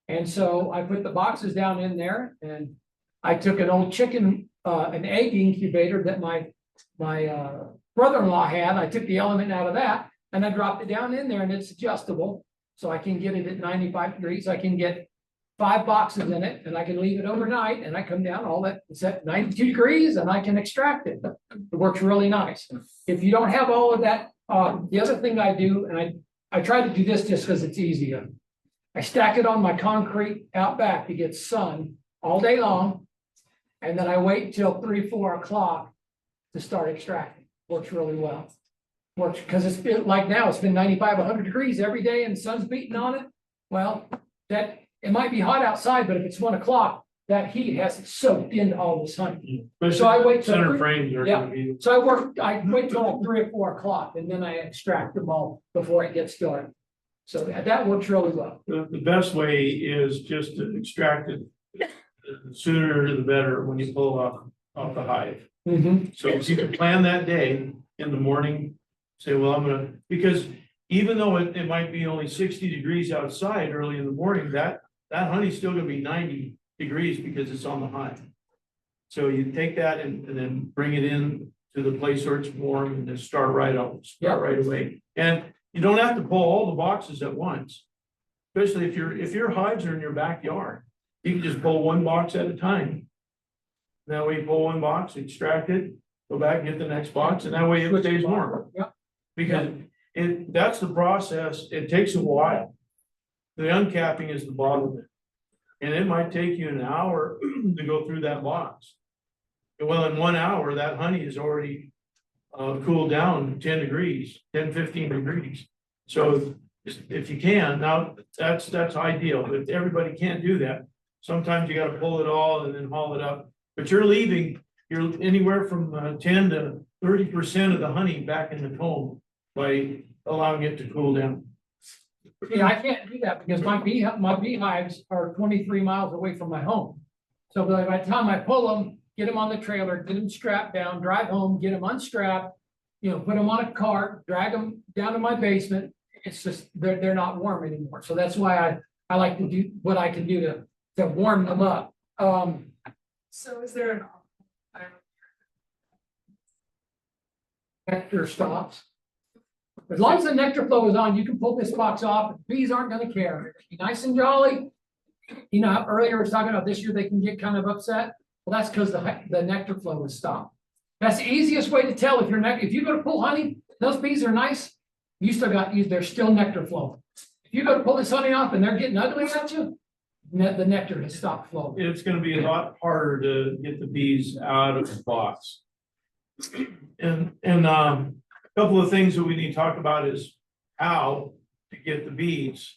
And so I put the boxes down in there, and I took an old chicken, an egg incubator that my brother-in-law had. I took the element out of that and I dropped it down in there, and it's adjustable. So I can get it at 95 degrees. I can get 5 boxes in it, and I can leave it overnight, and I come down all that, it's at 92 degrees and I can extract it. It works really nice. If you don't have all of that, the other thing I do, and I try to do this just because it's easier. I stack it on my concrete out back to get sun all day long. And then I wait till 3, 4 o'clock to start extracting. Works really well. Works because it's been like now, it's been 95, 100 degrees every day and the sun's beating on it. Well, it might be hot outside, but if it's 1 o'clock, that heat has soaked into all this honey. So I wait till Center frames are gonna be. So I wait till 3 or 4 o'clock, and then I extract them all before it gets dark. So that works really well. The best way is just to extract it. The sooner the better when you pull off the hive. Mhm. So if you can plan that day in the morning, Say, well, I'm gonna, because even though it might be only 60 degrees outside early in the morning, that honey's still gonna be 90 degrees because it's on the hive. So you take that and then bring it in to the place where it's warm and then start right away. And you don't have to pull all the boxes at once. Especially if your hives are in your backyard, you can just pull one box at a time. That way you pull one box, extract it, go back, get the next box, and that way it stays warm. Yeah. Because that's the process. It takes a while. The uncapping is the bottleneck. And it might take you an hour to go through that box. Well, in 1 hour, that honey is already cooled down 10 degrees, 10, 15 degrees. So if you can, now that's ideal, but everybody can't do that. Sometimes you gotta pull it all and then haul it up, but you're anywhere from 10 to 30% of the honey back in the comb by allowing it to cool down. Yeah, I can't do that because my beehives are 23 miles away from my home. So by the time I pull them, get them on the trailer, get them strapped down, drive home, get them unstrapped, put them on a cart, drag them down to my basement. It's just, they're not warm anymore. So that's why I like to do what I can do to warm them up. So is there an? Nectar stops. As long as the nectar flow is on, you can pull this box off. Bees aren't gonna care. Be nice and jolly. How earlier I was talking about this year, they can get kind of upset. Well, that's because the nectar flow is stopped. That's the easiest way to tell if you go to pull honey, those bees are nice. There's still nectar flowing. If you go to pull this honey off and they're getting ugly at you, the nectar has stopped flowing. It's gonna be a lot harder to get the bees out of the box. And a couple of things that we need to talk about is how to get the bees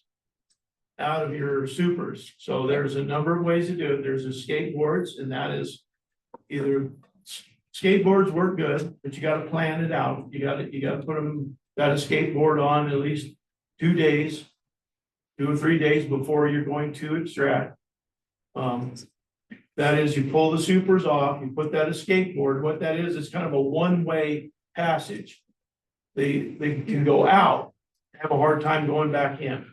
out of your supers. So there's a number of ways to do it. There's skateboards, and that is either skateboards work good, but you gotta plan it out. You gotta got a skateboard on at least 2 days, 2 or 3 days before you're going to extract. That is, you pull the supers off, you put that a skateboard. What that is, it's kind of a one-way passage. They can go out, have a hard time going back in.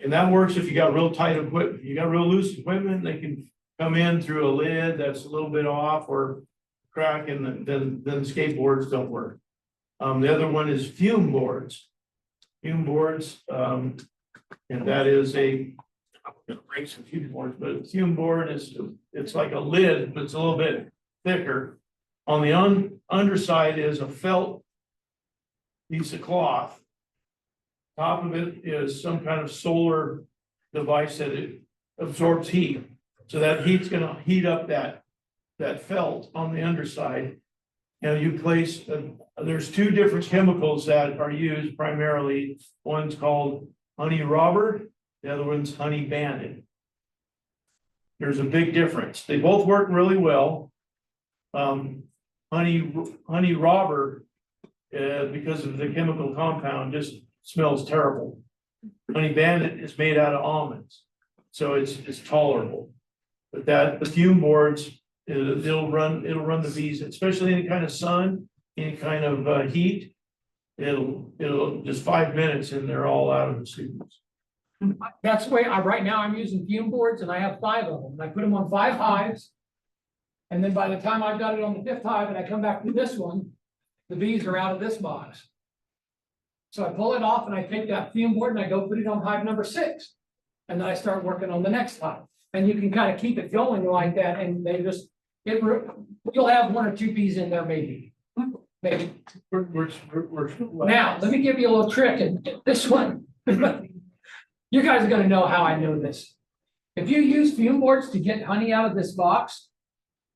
And that works if you got real tight equipment. If you got real loose equipment, they can come in through a lid that's a little bit off or crack, and then the skateboards don't work. The other one is fume boards. Fume boards, and that is I'm gonna break some fume boards, but a fume board it's like a lid, but it's a little bit thicker. On the underside is a felt piece of cloth. Top of it is some kind of solar device that it absorbs heat. So that heat's gonna heat up that felt on the underside. And you place, there's 2 different chemicals that are used primarily. One's called honey robber, the other one's honey banded. There's a big difference. They both work really well. Honey robber, because of the chemical compound, just smells terrible. Honey bandit is made out of almonds, so it's tolerable. But the fume boards, it'll run the bees, especially any kind of sun, any kind of heat. It'll just 5 minutes and they're all out of the supers. That's the way right now I'm using fume boards, and I have 5 of them. I put them on 5 hives. And then by the time I've got it on the 5th hive and I come back to this one, the bees are out of this box. So I pull it off and I take that fume board and I go put it on hive number 6. And then I start working on the next hive. And you can kind of keep it going like that, and they just, you'll have 1 or 2 bees in there maybe. Maybe. Now, let me give you a little trick, and this one, you guys are gonna know how I know this. If you use fume boards to get honey out of this box,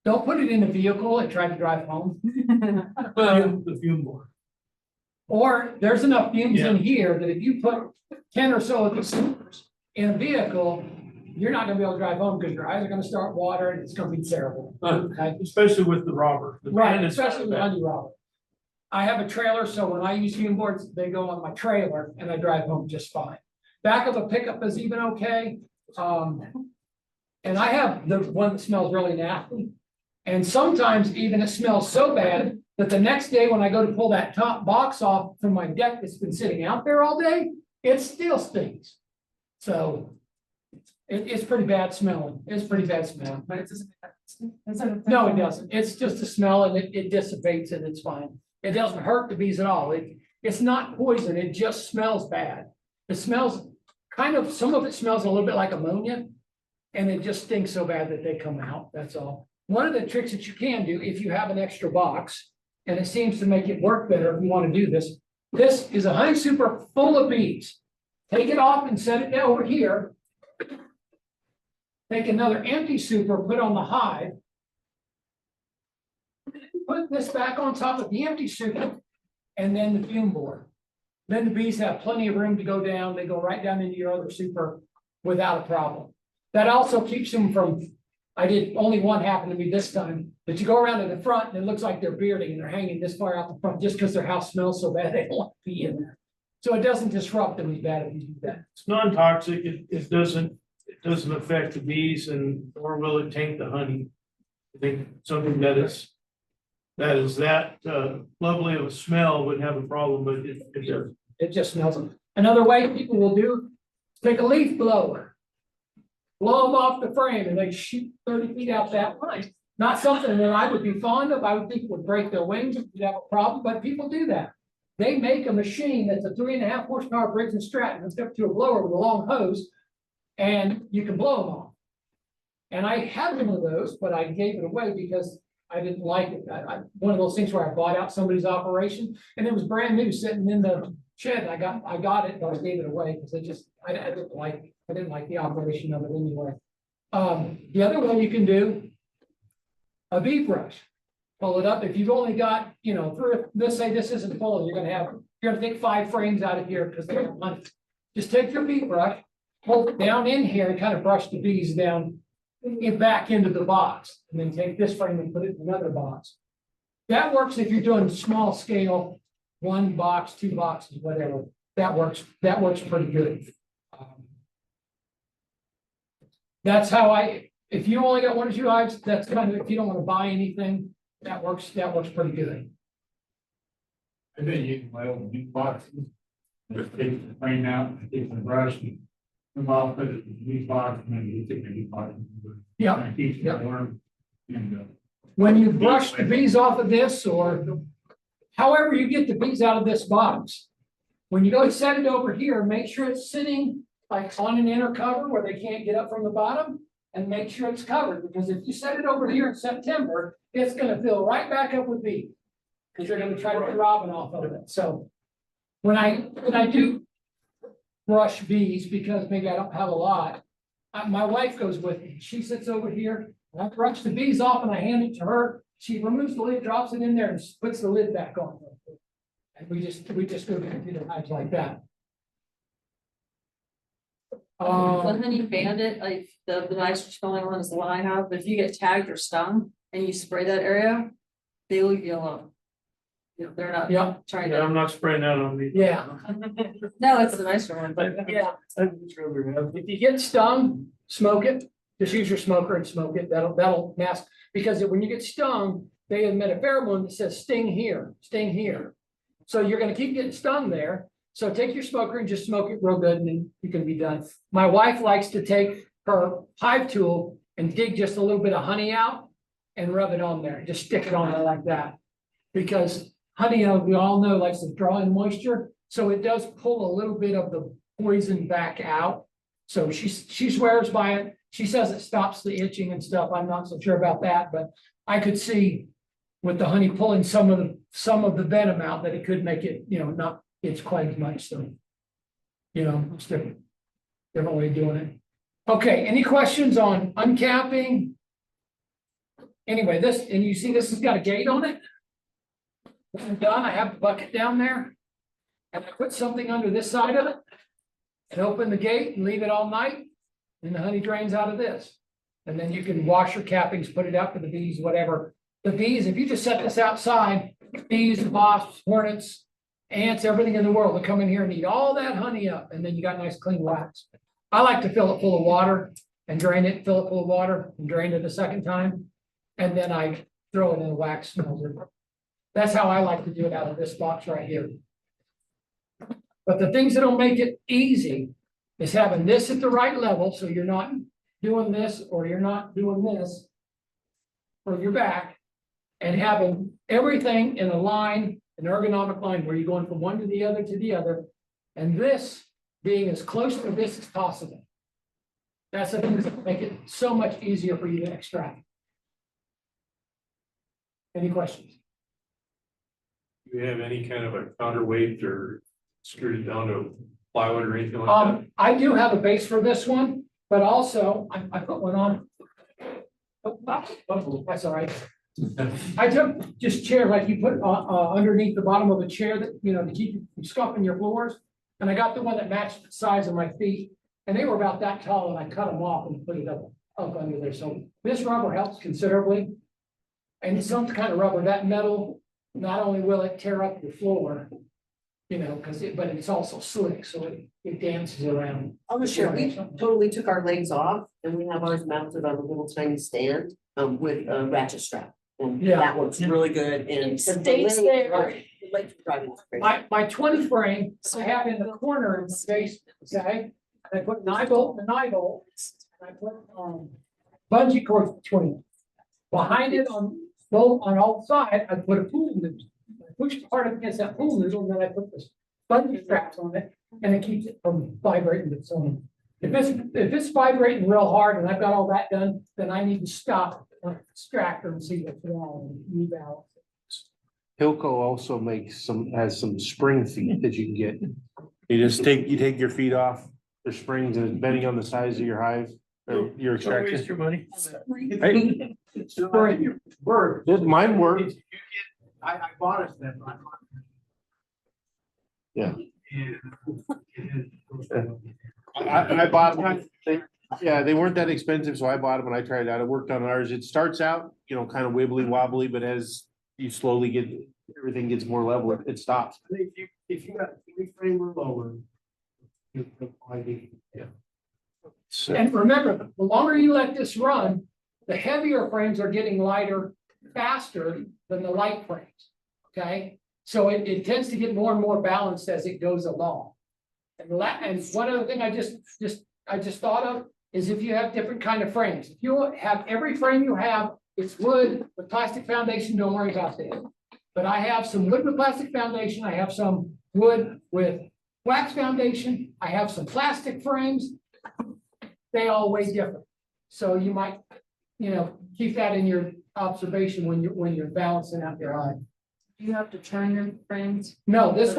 don't put it in a vehicle and try to drive home. The fume board. Or there's enough fumes in here that if you put 10 or so of the supers in a vehicle, you're not gonna be able to drive home because your eyes are gonna start watering. It's gonna be terrible. Okay? Especially with the robber. Right, especially with honey robber. I have a trailer, so when I use fume boards, they go on my trailer and I drive home just fine. Back of a pickup is even okay. And I have the one that smells really nasty. And sometimes even it smells so bad But the next day, when I go to pull that top box off from my deck that's been sitting out there all day, it still stinks. So it's pretty bad smelling. It's pretty bad smelling. But it's just. No, it doesn't. It's just a smell and it dissipates and it's fine. It doesn't hurt the bees at all. It's not poison. It just smells bad. It smells kind of, some of it smells a little bit like ammonia. And it just stinks so bad that they come out. That's all. One of the tricks that you can do if you have an extra box, and it seems to make it work better if you want to do this. This is a honey super full of bees. Take it off and set it down over here. Take another empty super, put on the hive. Put this back on top of the empty super and then the fume board. Then the bees have plenty of room to go down. They go right down into your other super without a problem. That also keeps them from, I did only one happen to me this time, but you go around to the front and it looks like they're bearding and they're hanging this far out the front just because their house smells so bad they don't want to be in there. So it doesn't disrupt them as bad if you do that. It's non-toxic. It doesn't affect the bees and or will it taint the honey? I think something that is lovely of a smell would have a problem, but it doesn't. It just smells them. Another way people will do, is take a leaf blower. Blow them off the frame and they shoot 30 feet out that way. Not something that I would be fond of. I would think would break their wings if you'd have a problem, but people do that. They make a machine that's a 3.5 horsepower Briggs and Stratton hooked up to a blower with a long hose, and you can blow them off. And I had one of those, but I gave it away because I didn't like it. One of those things where I bought out somebody's operation and it was brand new sitting in the shed. I got it, but I gave it away because I didn't like the operation of it anyway. The other one you can do, a bee brush. Pull it up. If you've only got, let's say this isn't full, you're gonna take 5 frames out of here because they're money. Just take your bee brush, hold it down in here and kind of brush the bees down back into the box. And then take this frame and put it in another box. That works if you're doing small scale, 1 box, 2 boxes, whatever. That works pretty good. That's how if you only got 1 or 2 hives, that's kind of, if you don't want to buy anything, that works pretty good. I've been using my old meat boxes. Just take the frame out, take the brush, and come off, put it in the meat box, and then you take the meat box. Yeah. And keep Yeah. it warm. And, When you brush the bees off of this, or however you get the bees out of this box, when you go to set it over here, make sure it's sitting like on an inner cover where they can't get up from the bottom, and make sure it's covered, because if you set it over here in September, it's gonna fill right back up with bees. Because you're gonna try to get robbing off of it. So when I do brush bees, because maybe I don't have a lot, my wife goes with me. She sits over here, and I brush the bees off and I hand it to her. She removes the lid, drops it in there and puts the lid back on. And we just go through the hives like that. The honey bandit, like the nice going on is the one I have, but if you get tagged or stung and you spray that area, they leave you alone. They're not Yeah, trying Yeah, to, I'm not spraying that on me. yeah. no, it's the nicer one, but yeah. If you get stung, smoke it. Just use your smoker and smoke it. That'll mask, because when you get stung, they emit a pheromone that says sting here, sting here. So you're gonna keep getting stung there. So take your smoker and just smoke it real good and then you can be done. My wife likes to take her hive tool and dig just a little bit of honey out and rub it on there. Just stick it on there like that. Because honey, we all know, likes to draw in moisture. So it does pull a little bit of the poison back out. So she swears by it. She says it stops the itching and stuff. I'm not so sure about that, but I could see with the honey pulling some of the venom out that it could make it, not itch quite as much. So, it's different way of doing it. Okay, any questions on uncapping? Anyway, and you see this has got a gate on it. When I'm done, I have the bucket down there. And I put something under this side of it. And open the gate and leave it all night. And the honey drains out of this. And then you can wash your cappings, put it out for the bees, whatever. The bees, if you just set this outside, bees, wasps, hornets, ants, everything in the world will come in here and eat all that honey up. And then you got nice clean wax. I like to fill it full of water and drain it, fill it full of water and drain it a second time. And then I throw it in the wax. That's how I like to do it out of this box right here. But the things that'll make it easy is having this at the right level, so you're not doing this or you're not doing this for your back, and having everything in a line, an ergonomic line, where you're going from one to the other, and this being as close to this as possible. That's the things that make it so much easier for you to extract. Any questions? Do you have any kind of a counterweight or screwed it down to plywood or anything like that? I do have a base for this one, but also I put one on. Oh, that's all right. I took just chair like you put underneath the bottom of a chair that, you know, to keep you from scuffing your floors. And I got the one that matched the size of my feet, and they were about that tall, and I cut them off and put it up under there. So this rubber helps considerably. And some kind of rubber, that metal, not only will it tear up your floor, you know, but it's also slick, so it dances around. I'll just share, we totally took our legs off and we have ours mounted on a little tiny stand with a ratchet strap. And Yeah. that works really good and. It stays there. The legs are driving us crazy. My 20 frame, I have in the corner of the basement, okay? And I put 9-bolt and 9-bolt, and I put bungee cords between. Behind it on all sides, I put a pool noodle. I pushed hard against that pool noodle, and then I put this bungee straps on it, and it keeps it from vibrating its own. If it's vibrating real hard and I've got all that done, then I need to stop, extractor and see what's wrong and rebalance. Hilco also has some spring feet that you can get. You take your feet off, the springs, and it's bending on the size of your hive, or your extractor. Waste your money. Hey, Word. mine work. I bought it then. Yeah. And- I bought them. They weren't that expensive, so I bought them and I tried it out. It worked on ours. It starts out, you know, kind of wibbly wobbly, but as you slowly everything gets more level, it stops. I think if you got 3 frame or lower. So, And remember, the longer you let this run, the heavier frames are getting lighter faster than the light frames. Okay, so it tends to get more and more balanced as it goes along. And one other thing I just thought of is if you have different kind of frames, if you have every frame you have, it's wood with plastic foundation, don't worry about that. But I have some wood with plastic foundation, I have some wood with wax foundation, I have some plastic frames. They all weigh different. So you might, you know, keep that in your observation when you're balancing out your eye. You have to turn your frames. No, this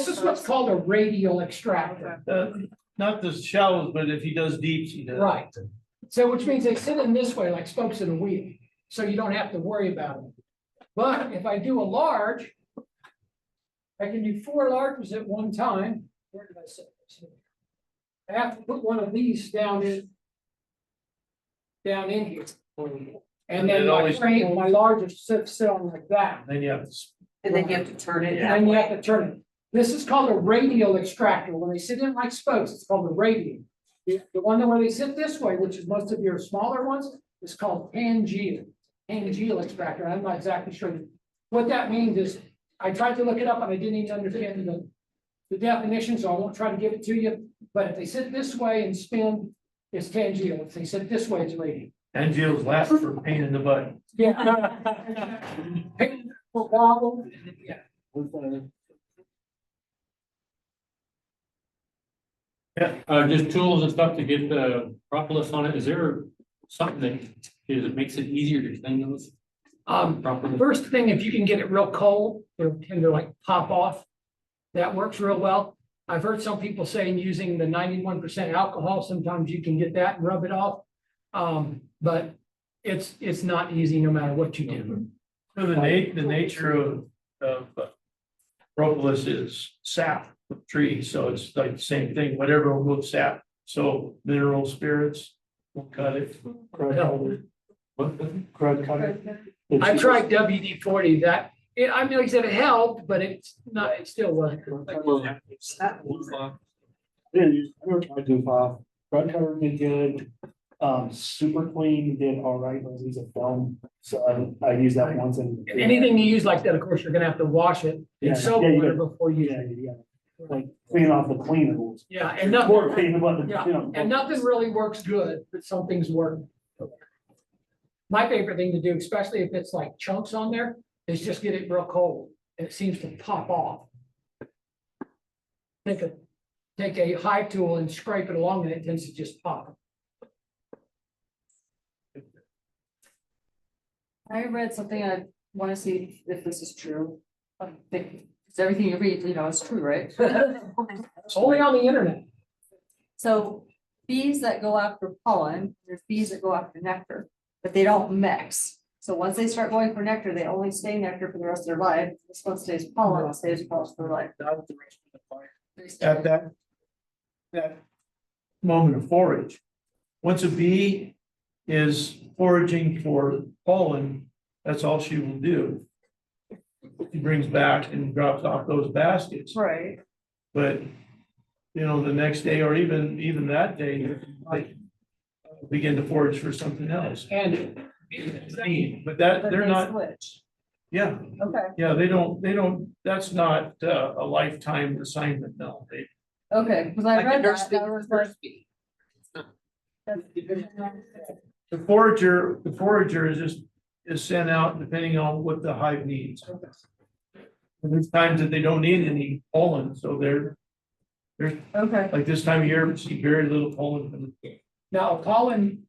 is what's called a radial extractor. Not the shallows, but if he does deeps, he does. Right. So which means they sit in this way like spokes in a wheel, so you don't have to worry about it. But if I do a large, I can do 4 larges at one time. Where did I set this? I have to put one of these down in here. And then my frame, my largest sits on like that. Then you have to. And then you have to turn it. And then you have to turn it. This is called a radial extractor. When they sit in like spokes, it's called a radial. The one where they sit this way, which is most of your smaller ones, is called Tangeal. Tangeal extractor. I'm not exactly sure. What that means is, I tried to look it up and I didn't even understand the definition, so I won't try to give it to you. But if they sit this way and spin, it's Tangeal. If they sit this way, it's radial. And Jill's last for pain in the butt. Yeah. Pain for wobble. Yeah. Just tools and stuff to get the propolis on it. Is there something that makes it easier to clean those? First thing, if you can get it real cold, it'll tend to like pop off. That works real well. I've heard some people saying using the 91% alcohol, sometimes you can get that and rub it off. But it's not easy no matter what you do. So the nature of propolis is sap of trees, so it's like the same thing, whatever will move sap. So mineral spirits will cut it. Crud cutter. I tried WD-40, like I said, it helped, but it still wasn't. Yeah, I never tried to Crud cutter would be good. Super Clean did all right, it was a film, so I used that once and. Anything you use like that, of course, you're gonna have to wash it Yeah, in soap yeah, you water gotta- before you. Yeah, like clean off the cleaners. Yeah, and More nothing, clean, but the, yeah, you know. and nothing really works good, but some things work. My favorite thing to do, especially if it's like chunks on there, is just get it real cold, and it seems to pop off. Take a hive tool and scrape it along, and it tends to just pop. I read something, I wanna see if this is true. I think, it's everything you read, you know, it's true, right? Only on the internet. So bees that go after pollen, there's bees that go after nectar, but they don't mix. So once they start going for nectar, they only stay nectar for the rest of their life. This one stays pollen, stays pollen for their life. At that moment of forage. Once a bee is foraging for pollen, that's all she will do. She brings back and drops off those baskets, Right. but, you know, the next day or even that day, you might begin to forage for something else. And But that, But they're they not, switch. yeah, Okay, yeah, they don't, that's not a lifetime assignment, no. They, okay, because I read that, I was like. the forager is sent out depending on what the hive needs. And there's times that they don't need any pollen, so they're, Okay, like this time of year, we see very little pollen from the. now pollen,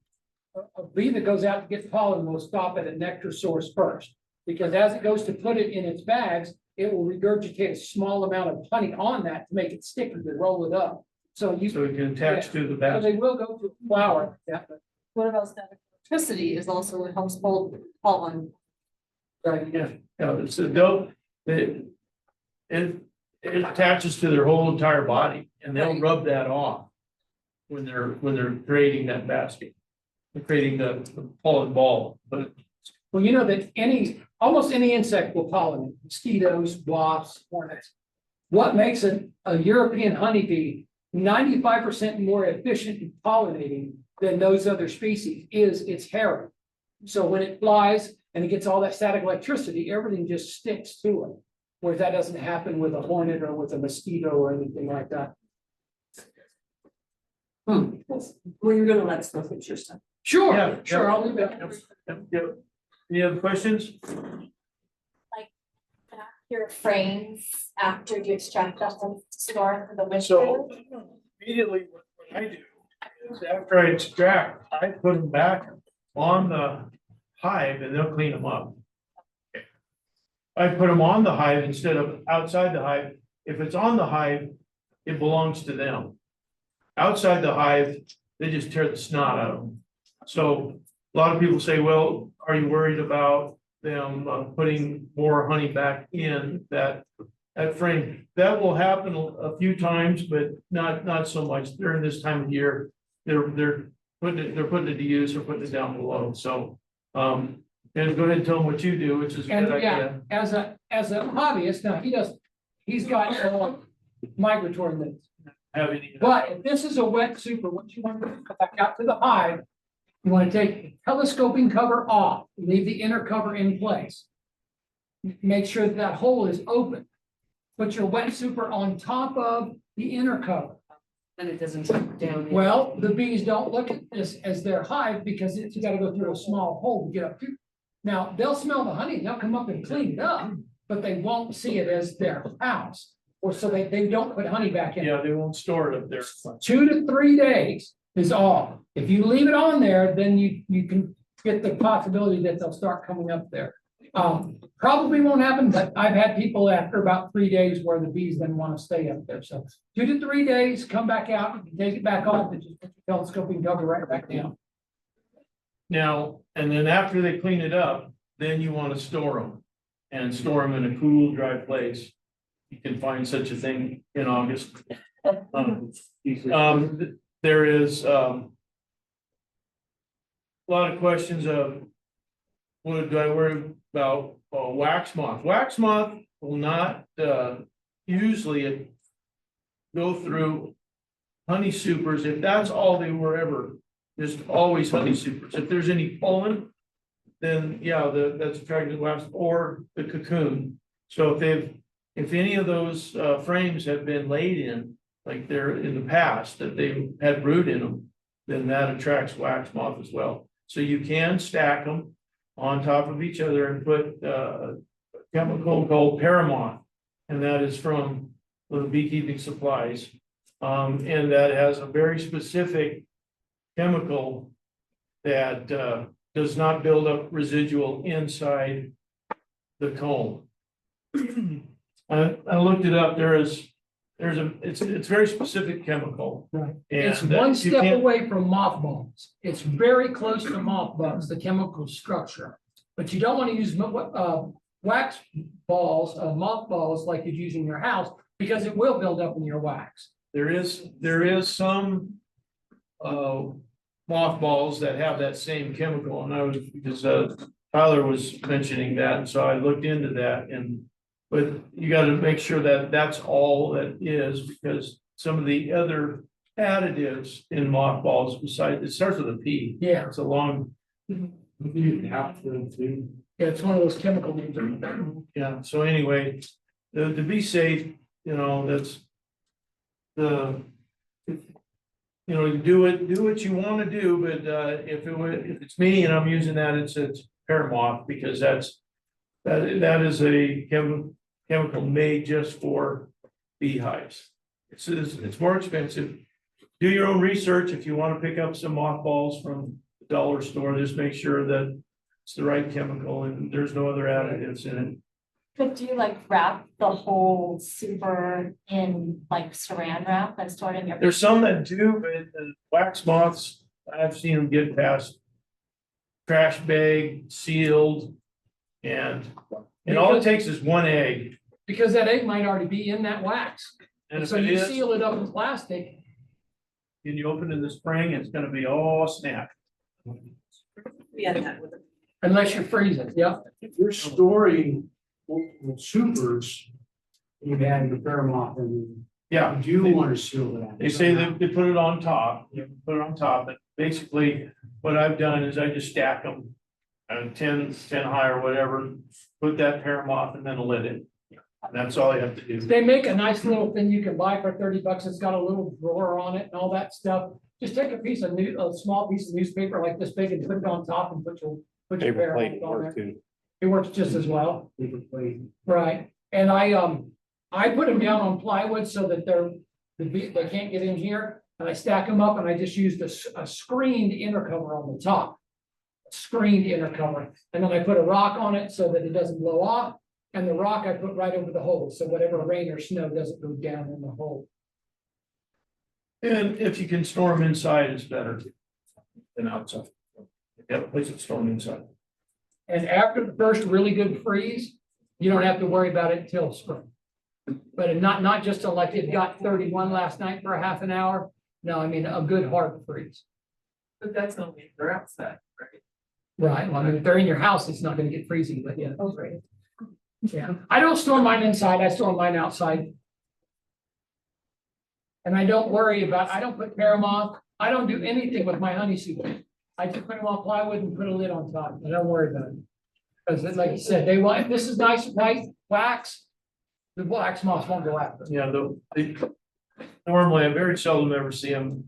a bee that goes out to get pollen will stop at a nectar source first. Because as it goes to put it in its bags, it will regurgitate a small amount of honey on that to make it sticky, to roll it up. So you, So it can attach to the so basket. they will go to flower, yeah, what about static electricity is also, it helps hold pollen. right, yeah. Yeah, it's a dope, it attaches to their whole entire body and they'll Right. rub that off. When they're creating that basket, they're creating the pollen ball, but Well, you know that almost any insect will pollinate, mosquitoes, wasps, hornets. What makes a European honeybee 95% more efficient in pollinating than those other species is its hair. So when it flies and it gets all that static electricity, everything just sticks to it. Whereas that doesn't happen with a hornet or with a mosquito or anything like that. Well, you're gonna let us know if it's your stuff. Sure, Yeah, sure, yeah. I'll leave it. Yep. Any other questions? Your frames after you extract them from the store for the winter. So immediately what I do is after I extract, I put them back on the hive and they'll clean them up. I put them on the hive instead of outside the hive. If it's on the hive, it belongs to them. Outside the hive, they just tear the snot out of them. So a lot of people say, well, are you worried about them putting more honey back in that frame? That will happen a few times, but not so much during this time of year. They're putting it to use or putting it down below. So, and go ahead and tell them what you do, which is a And good yeah, idea. as a hobbyist, now he's got migratory minutes. Have any. But if this is a wet super, what you want to do, is go back out to the hive. You want to take the telescoping cover off, leave the inner cover in place. Make sure that hole is open. Put your wet super on top of the inner cover. And it doesn't drip down. Well, the bees don't look at this as their hive because you gotta go through a small hole to get up to. Now, they'll smell the honey, they'll come up and clean it up, but they won't see it as their house. Or so they don't put honey back in. Yeah, they won't store it up there. 2 to 3 days is all. If you leave it on there, then you can get the possibility that they'll start coming up there. Probably won't happen, but I've had people after about 3 days where the bees then want to stay up there. So 2 to 3 days, come back out, you can take it back off, and just put your telescoping cover right back down. Now, and then after they clean it up, then you want to store them. And store them in a cool, dry place. You can find such a thing in August. There is a lot of questions of what do I worry about wax moth? Wax moth will not usually go through honey supers if that's all they were ever just always honey supers. If there's any pollen, then yeah, that's attracting wax or the cocoon. So if any of those frames have been laid in, like they're in the past, that they had brood in them, then that attracts wax moth as well. So you can stack them on top of each other and put a chemical called Paramoth. And that is from Little Beekeeping Supplies. And that has a very specific chemical that does not build up residual inside the comb. I looked it up. It's very specific chemical. Right. And It's one you step can't- away from mothballs. It's very close to mothballs, the chemical structure. But you don't want to use wax balls, mothballs like you'd use in your house, because it will build up in your wax. There is some mothballs that have that same chemical, and I was, because Tyler was mentioning that, and so I looked into that, but you gotta make sure that that's all that is, because some of the other additives in mothballs, besides, it starts with a P. Yeah, It's a long, yeah, it's one of those chemical names. yeah, so anyway, to be safe, that's do what you want to do, but if it's me and I'm using that, it's Paramoth, because that is a chemical made just for beehives. It's more expensive. Do your own research. If you want to pick up some mothballs from the dollar store, just make sure that it's the right chemical and there's no other additives in it. But do you like wrap the whole super in like saran wrap and store it in your? There's some that do, but the wax moths, I've seen them get past trash bag sealed, and all it takes is one egg. Because that egg might already be in that wax. And if So it you is, seal it up in plastic. and you open in the spring, it's gonna be all snap. We had that with Unless you freeze it, yeah. If you're storing multiple supers, you add the Paramoth and Yeah, you do want to seal that. they say that they put it on top, you put it on top, but basically what I've done is I just stack them. 10 high or whatever, put that Paramoth and then lid it. And that's all you have to do. They make a nice little thing you can buy for $30. It's got a little drawer on it and all that stuff. Just take a small piece of newspaper like this big and put it on top and put your Paper plate Paramoth on work there. too. It works just as well. Paper plate. Right, and I put them down on plywood so that they can't get in here, and I stack them up, and I just used a screened inner cover on the top. Screened inner cover, and then I put a rock on it so that it doesn't blow off, and the rock I put right over the hole, so whatever rain or snow doesn't go down in the hole. And if you can store them inside, it's better than outside. You have a place to store them inside. And after the first really good freeze, you don't have to worry about it until spring. But not just till like it got 31 last night for a half an hour. No, I mean, a good hard freeze. But that's only if they're outside, right? Right, well, I mean, if they're in your house, it's not gonna get freezing, but yeah. Yeah, I don't store mine inside, I store mine outside. And I don't worry about, I don't put Paramoth, I don't do anything with my honey super. I just put them on plywood and put a lid on top, I don't worry about it. Because like you said, if this is nice white wax, the wax moths won't go after it. Yeah, normally I very seldom ever see them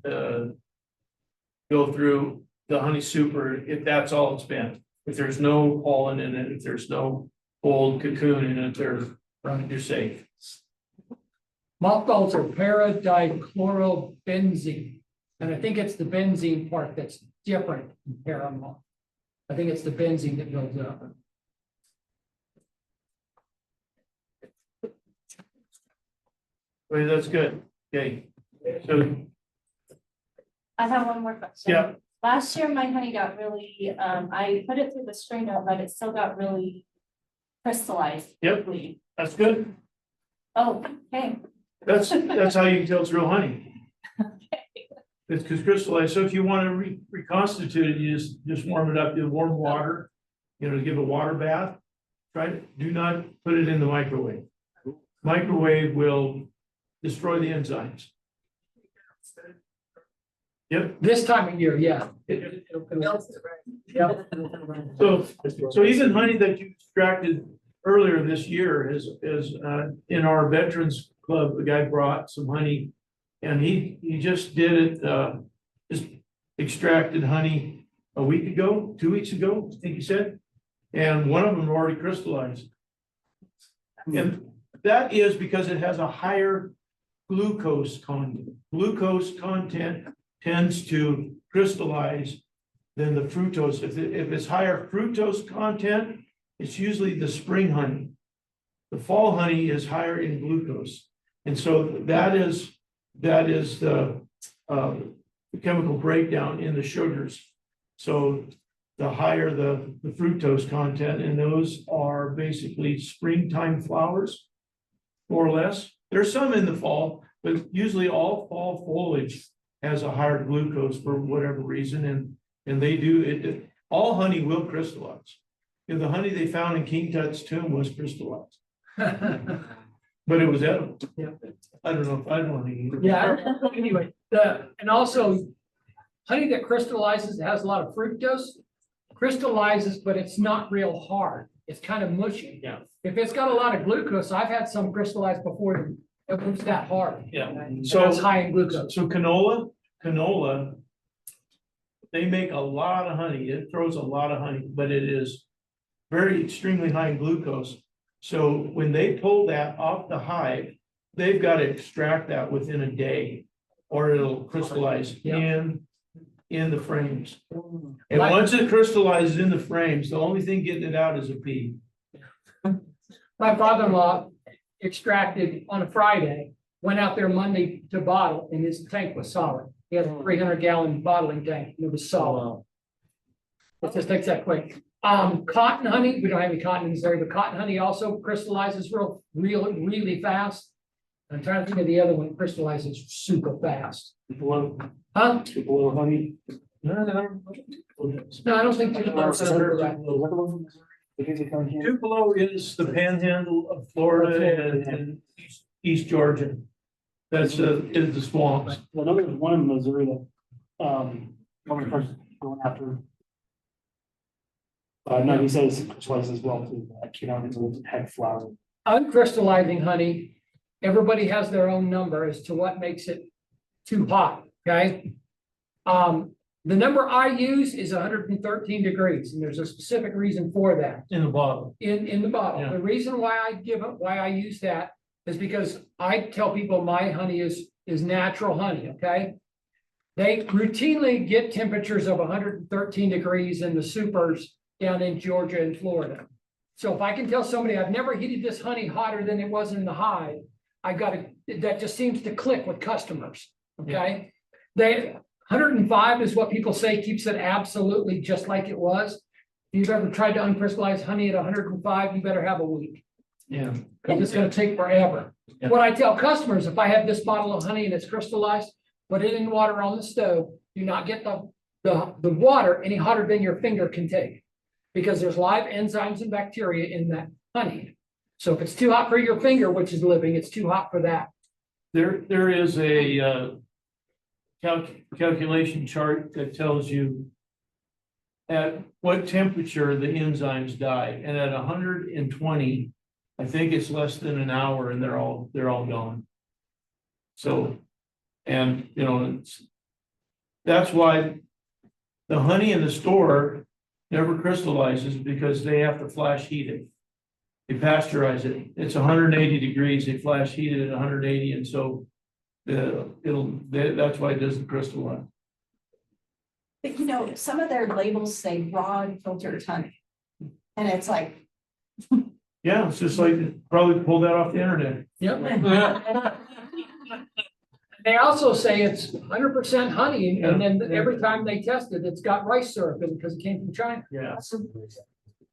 go through the honey super if that's all it's been. If there's no pollen in it, if there's no old cocoon in it, you're safe. Mothballs are paradichlorobenzene. And I think it's the benzene part that's different in Paramoth. I think it's the benzene that builds up. Well, that's good. Okay. So, I have one more question. yeah, Last year, my honey got really, I put it through the strainer, but it still got really crystallized. Yep. quickly. that's good. Oh, okay. That's how you can tell it's real honey. It's because crystallized. So if you want to reconstitute it, you just warm it up in warm water, give a water bath. Do not put it in the microwave. Microwave will destroy the enzymes. Yep. This time of year, yeah. Melts it, right? Yeah. So even honey that you extracted earlier this year is in our Veterans Club, the guy brought some honey. And he just did it, just extracted honey a week ago, 2 weeks ago, I think he said. And one of them already crystallized. And that is because it has a higher glucose content. Glucose content tends to crystallize than the fructose. If it's higher fructose content, it's usually the spring honey. The fall honey is higher in glucose. And so that is the chemical breakdown in the sugars. So the higher the fructose content, and those are basically springtime flowers, more or less. There's some in the fall, but usually all fall foliage has a higher glucose for whatever reason, and they do it. All honey will crystallize. And the honey they found in King Tut's tomb was crystallized, but it was edible. Yeah. I don't know if I don't think. Yeah, anyway, and also honey that crystallizes has a lot of fructose, crystallizes, but it's not real hard. It's kind of mushy. Yeah. If it's got a lot of glucose, I've had some crystallized before, it was that hard. Yeah. So it's high in glucose. So canola, they make a lot of honey. It throws a lot of honey, but it is very extremely high in glucose. So when they pull that off the hive, they've got to extract that within a day, or it'll crystallize in the frames. And once it crystallizes in the frames, the only thing getting it out is a pea. My father-in-law extracted on a Friday, went out there Monday to bottle, and his tank was solid. He had a 300-gallon bottling tank, and it was solid. It just takes that quick. Cotton honey, we don't have any cotton in this area, but cotton honey also crystallizes really fast. I'm trying to think of the other one, crystallizes super fast. Huh? Tupelo honey. No, I don't think. Tupelo is the panhandle of Florida and East Georgia. That's is the swamps. I know there's one in Missouri that, one person going after. No, he says crystallizes as well too, like, you know, it's a heck flower. Uncrystallizing honey, everybody has their own number as to what makes it too hot, okay? The number I use is 113 degrees, and there's a specific reason for that. In the bottle. In the bottle. Yeah. The reason why I use that is because I tell people my honey is natural honey, okay? They routinely get temperatures of 113 degrees in the supers down in Georgia and Florida. So if I can tell somebody I've never heated this honey hotter than it was in the hive, that just seems to click with customers, okay? 105 is what people say keeps it absolutely just like it was. If you've ever tried to uncrystallize honey at 105, you better have a week. Yeah. Because it's gonna take forever. Yeah. What I tell customers, if I have this bottle of honey and it's crystallized, put it in water on the stove. Do not get the water any hotter than your finger can take. Because there's live enzymes and bacteria in that honey. So if it's too hot for your finger, which is living, it's too hot for that. There is a calculation chart that tells you at what temperature the enzymes die, and at 120, I think it's less than an hour, and they're all gone. So, and you know, that's why the honey in the store never crystallizes, because they have to flash heat it. They pasteurize it. It's 180 degrees. They flash heat it at 180, and so that's why it doesn't crystallize. But you know, some of their labels say raw and filtered honey. And it's like, Yeah, it's just like probably pulled that off the internet. Yep. They also say it's 100% honey, and then every time they test it, it's got rice syrup in it because it came from China. Yeah.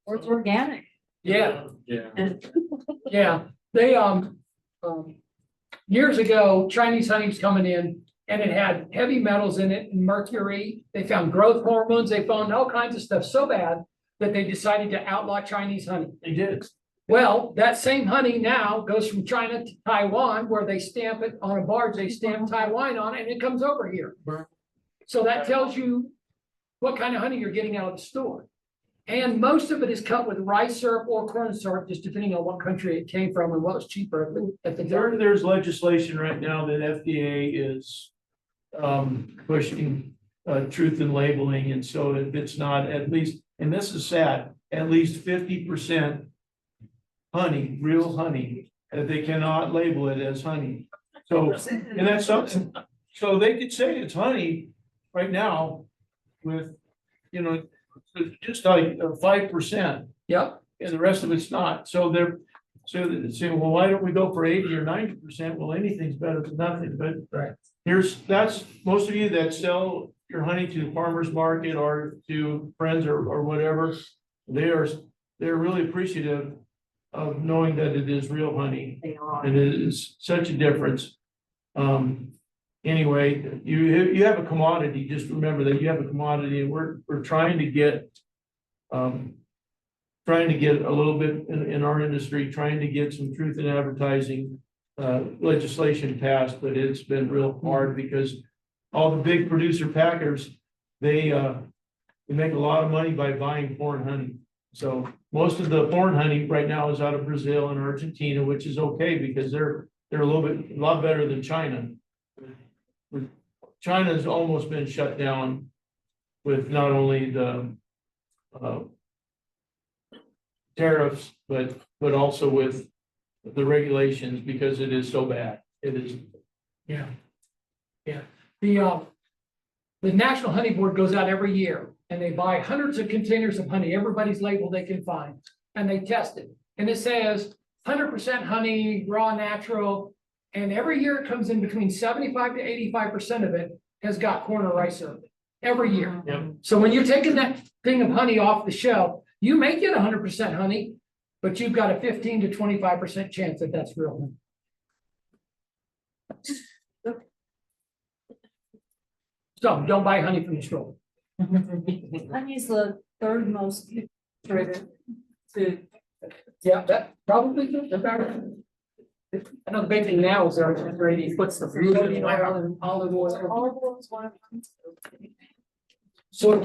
Or it's organic. Yeah, Yeah. yeah. They, years ago, Chinese honey was coming in and it had heavy metals in it, and mercury. They found growth hormones. They found all kinds of stuff so bad that they decided to outlaw Chinese honey. They did. Well, that same honey now goes from China to Taiwan, where they stamp it on a barge. They stamp Taiwan on it, and it comes over here. So that tells you what kind of honey you're getting out of the store. And most of it is cut with rice syrup or corn syrup, just depending on what country it came from and what was cheaper at the time. There's legislation right now that FDA is pushing truth in labeling, and so if it's not at least, and this is sad, at least 50% honey, real honey, that they cannot label it as honey. So, and that's something, so they could say it's honey right now with, you know, just like 5%. Yep. And the rest of it's not. So they're saying, well, why don't we go for 80 or 90%? Well, anything's better than nothing, but Right. that's most of you that sell your honey to the farmer's market or to friends or whatever. They're really appreciative of knowing that it is real honey. They are. And it is such a difference. Anyway, you have a commodity, just remember that you have a commodity, and we're trying to get a little bit in our industry, trying to get some truth in advertising legislation passed, but it's been real hard because all the big producer packers, they make a lot of money by buying foreign honey. So most of the foreign honey right now is out of Brazil and Argentina, which is okay because they're a lot better than China. China's almost been shut down with not only the tariffs, but also with the regulations because it is so bad. It is. Yeah. Yeah. The National Honey Board goes out every year and they buy hundreds of containers of honey, everybody's label they can find, and they test it. And it says 100% honey, raw, natural. And every year it comes in between 75 to 85% of it has got corn or rice syrup every year. Yep. So when you're taking that thing of honey off the shelf, you may get 100% honey, but you've got a 15 to 25% chance that that's real honey. So don't buy honey from the store. Honey's the third most traded food. Yeah, that probably the better. I know the big thing now is they're ready, puts the food in oil and olive oil. Olive oil is one of them. So